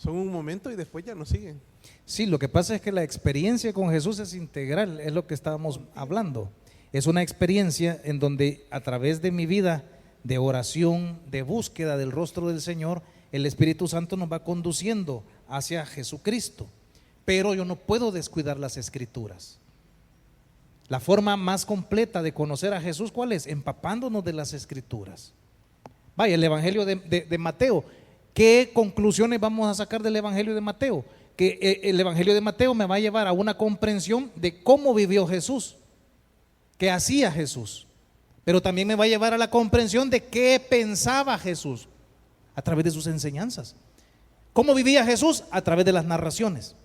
un momento y después ya no siguen. Sí, lo que pasa es que la experiencia con Jesús es integral, es lo que estábamos hablando. Es una experiencia en donde a través de mi vida de oración, de búsqueda del rostro del Señor, el Espíritu Santo nos va conduciendo hacia Jesucristo. Pero yo no puedo descuidar las Escrituras. La forma más completa de conocer a Jesús, ¿cuál es? Empapándonos de las Escrituras. Vaya, el Evangelio de Mateo. ¿Qué conclusiones vamos a sacar del Evangelio de Mateo? Que el Evangelio de Mateo me va a llevar a una comprensión de cómo vivió Jesús, qué hacía Jesús, pero también me va a llevar a la comprensión de qué pensaba Jesús a través de sus enseñanzas. ¿Cómo vivía Jesús? A través de las narraciones.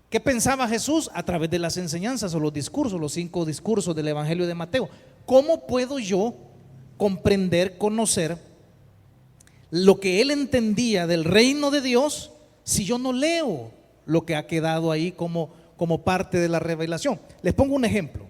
¿Qué pensaba Jesús? A través de las enseñanzas o los discursos, los 5 discursos del Evangelio de Mateo. ¿Cómo puedo yo comprender, conocer lo que él entendía del reino de Dios si yo no leo lo que ha quedado ahí como parte de la revelación? Les pongo un ejemplo.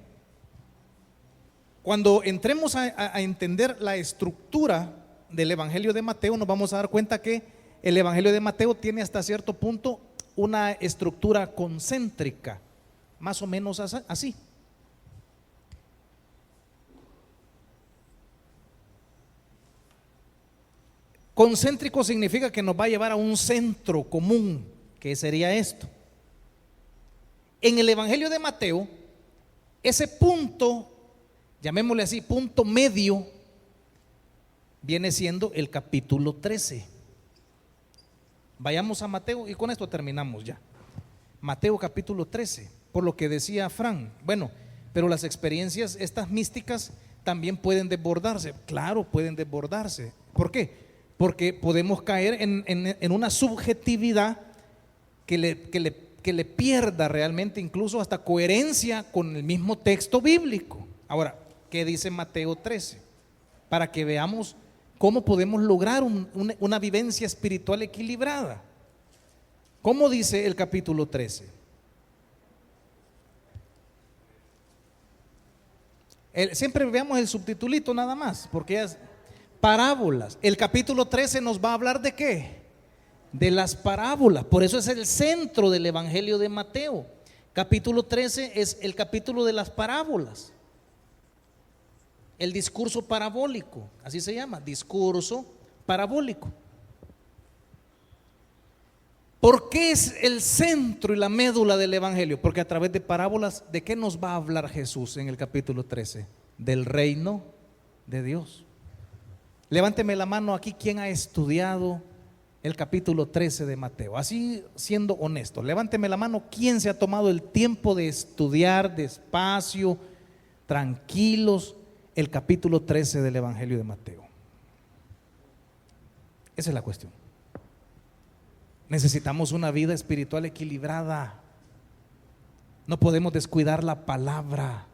Cuando entremos a entender la estructura del Evangelio de Mateo, nos vamos a dar cuenta que el Evangelio de Mateo tiene hasta cierto punto una estructura concéntrica, más o menos así. Concéntrico significa que nos va a llevar a un centro común, que sería esto. En el Evangelio de Mateo, ese punto, llamémosle así, punto medio, viene siendo el capítulo 13. Vayamos a Mateo y con esto terminamos ya. Mateo capítulo 13, por lo que decía Fran, bueno, pero las experiencias estas místicas también pueden desbordarse. Claro, pueden desbordarse. ¿Por qué? Porque podemos caer en una subjetividad que le pierda realmente incluso hasta coherencia con el mismo texto bíblico. Ahora, ¿qué dice Mateo 13? Para que veamos cómo podemos lograr una vivencia espiritual equilibrada. ¿Cómo dice el capítulo 13? Siempre veamos el subtitulito nada más, porque es parábolas. El capítulo 13 nos va a hablar de ¿qué? De las parábolas. Por eso es el centro del Evangelio de Mateo. Capítulo 13 es el capítulo de las parábolas. El discurso parabólico, así se llama, discurso parabólico. ¿Por qué es el centro y la médula del Evangelio? Porque a través de parábolas, ¿de qué nos va a hablar Jesús en el capítulo 13? Del reino de Dios. Levánteme la mano aquí quien ha estudiado el capítulo 13 de Mateo, así siendo honesto. Levánteme la mano quien se ha tomado el tiempo de estudiar despacio, tranquilos, el capítulo 13 del Evangelio de Mateo. Esa es la cuestión. Necesitamos una vida espiritual equilibrada. No podemos descuidar la palabra.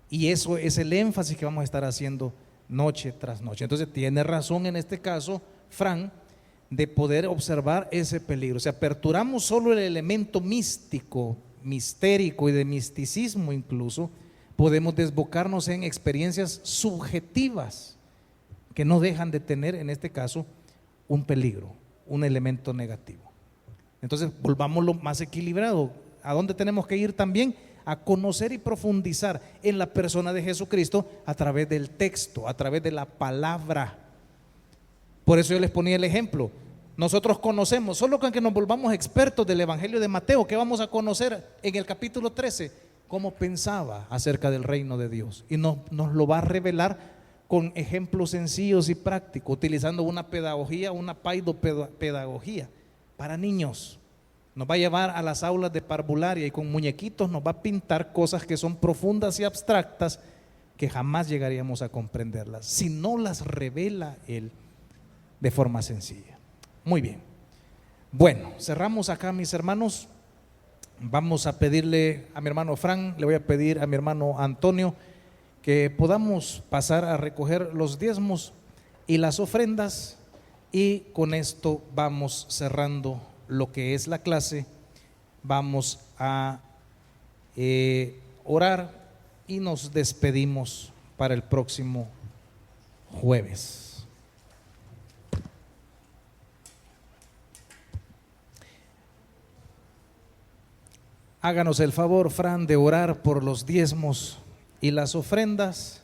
Y eso es el énfasis que vamos a estar haciendo noche tras noche. Entonces tiene razón en este caso, Fran, de poder observar ese peligro. Si aperturamos solo el elemento místico, mistérico y de misticismo incluso, podemos desbocarnos en experiencias subjetivas que no dejan de tener en este caso un peligro, un elemento negativo. Entonces volvámoslo más equilibrado. ¿A dónde tenemos que ir también? A conocer y profundizar en la persona de Jesucristo a través del texto, a través de la palabra. Por eso yo les ponía el ejemplo. Nosotros conocemos, solo con que nos volvamos expertos del Evangelio de Mateo, que vamos a conocer en el capítulo 13, cómo pensaba acerca del reino de Dios. Y nos lo va a revelar con ejemplos sencillos y prácticos, utilizando una pedagogía, una pedagogía para niños. Nos va a llevar a las aulas de parvularia y con muñequitos nos va a pintar cosas que son profundas y abstractas que jamás llegaríamos a comprenderlas si no las revela Él de forma sencilla. Muy bien. Bueno, cerramos acá, mis hermanos. Vamos a pedirle a mi hermano Fran, le voy a pedir a mi hermano Antonio que podamos pasar a recoger los diezmos y las ofrendas, y con esto vamos cerrando lo que es la clase. Vamos a orar y nos despedimos para el próximo jueves. Háganos el favor, Fran, de orar por los diezmos y las ofrendas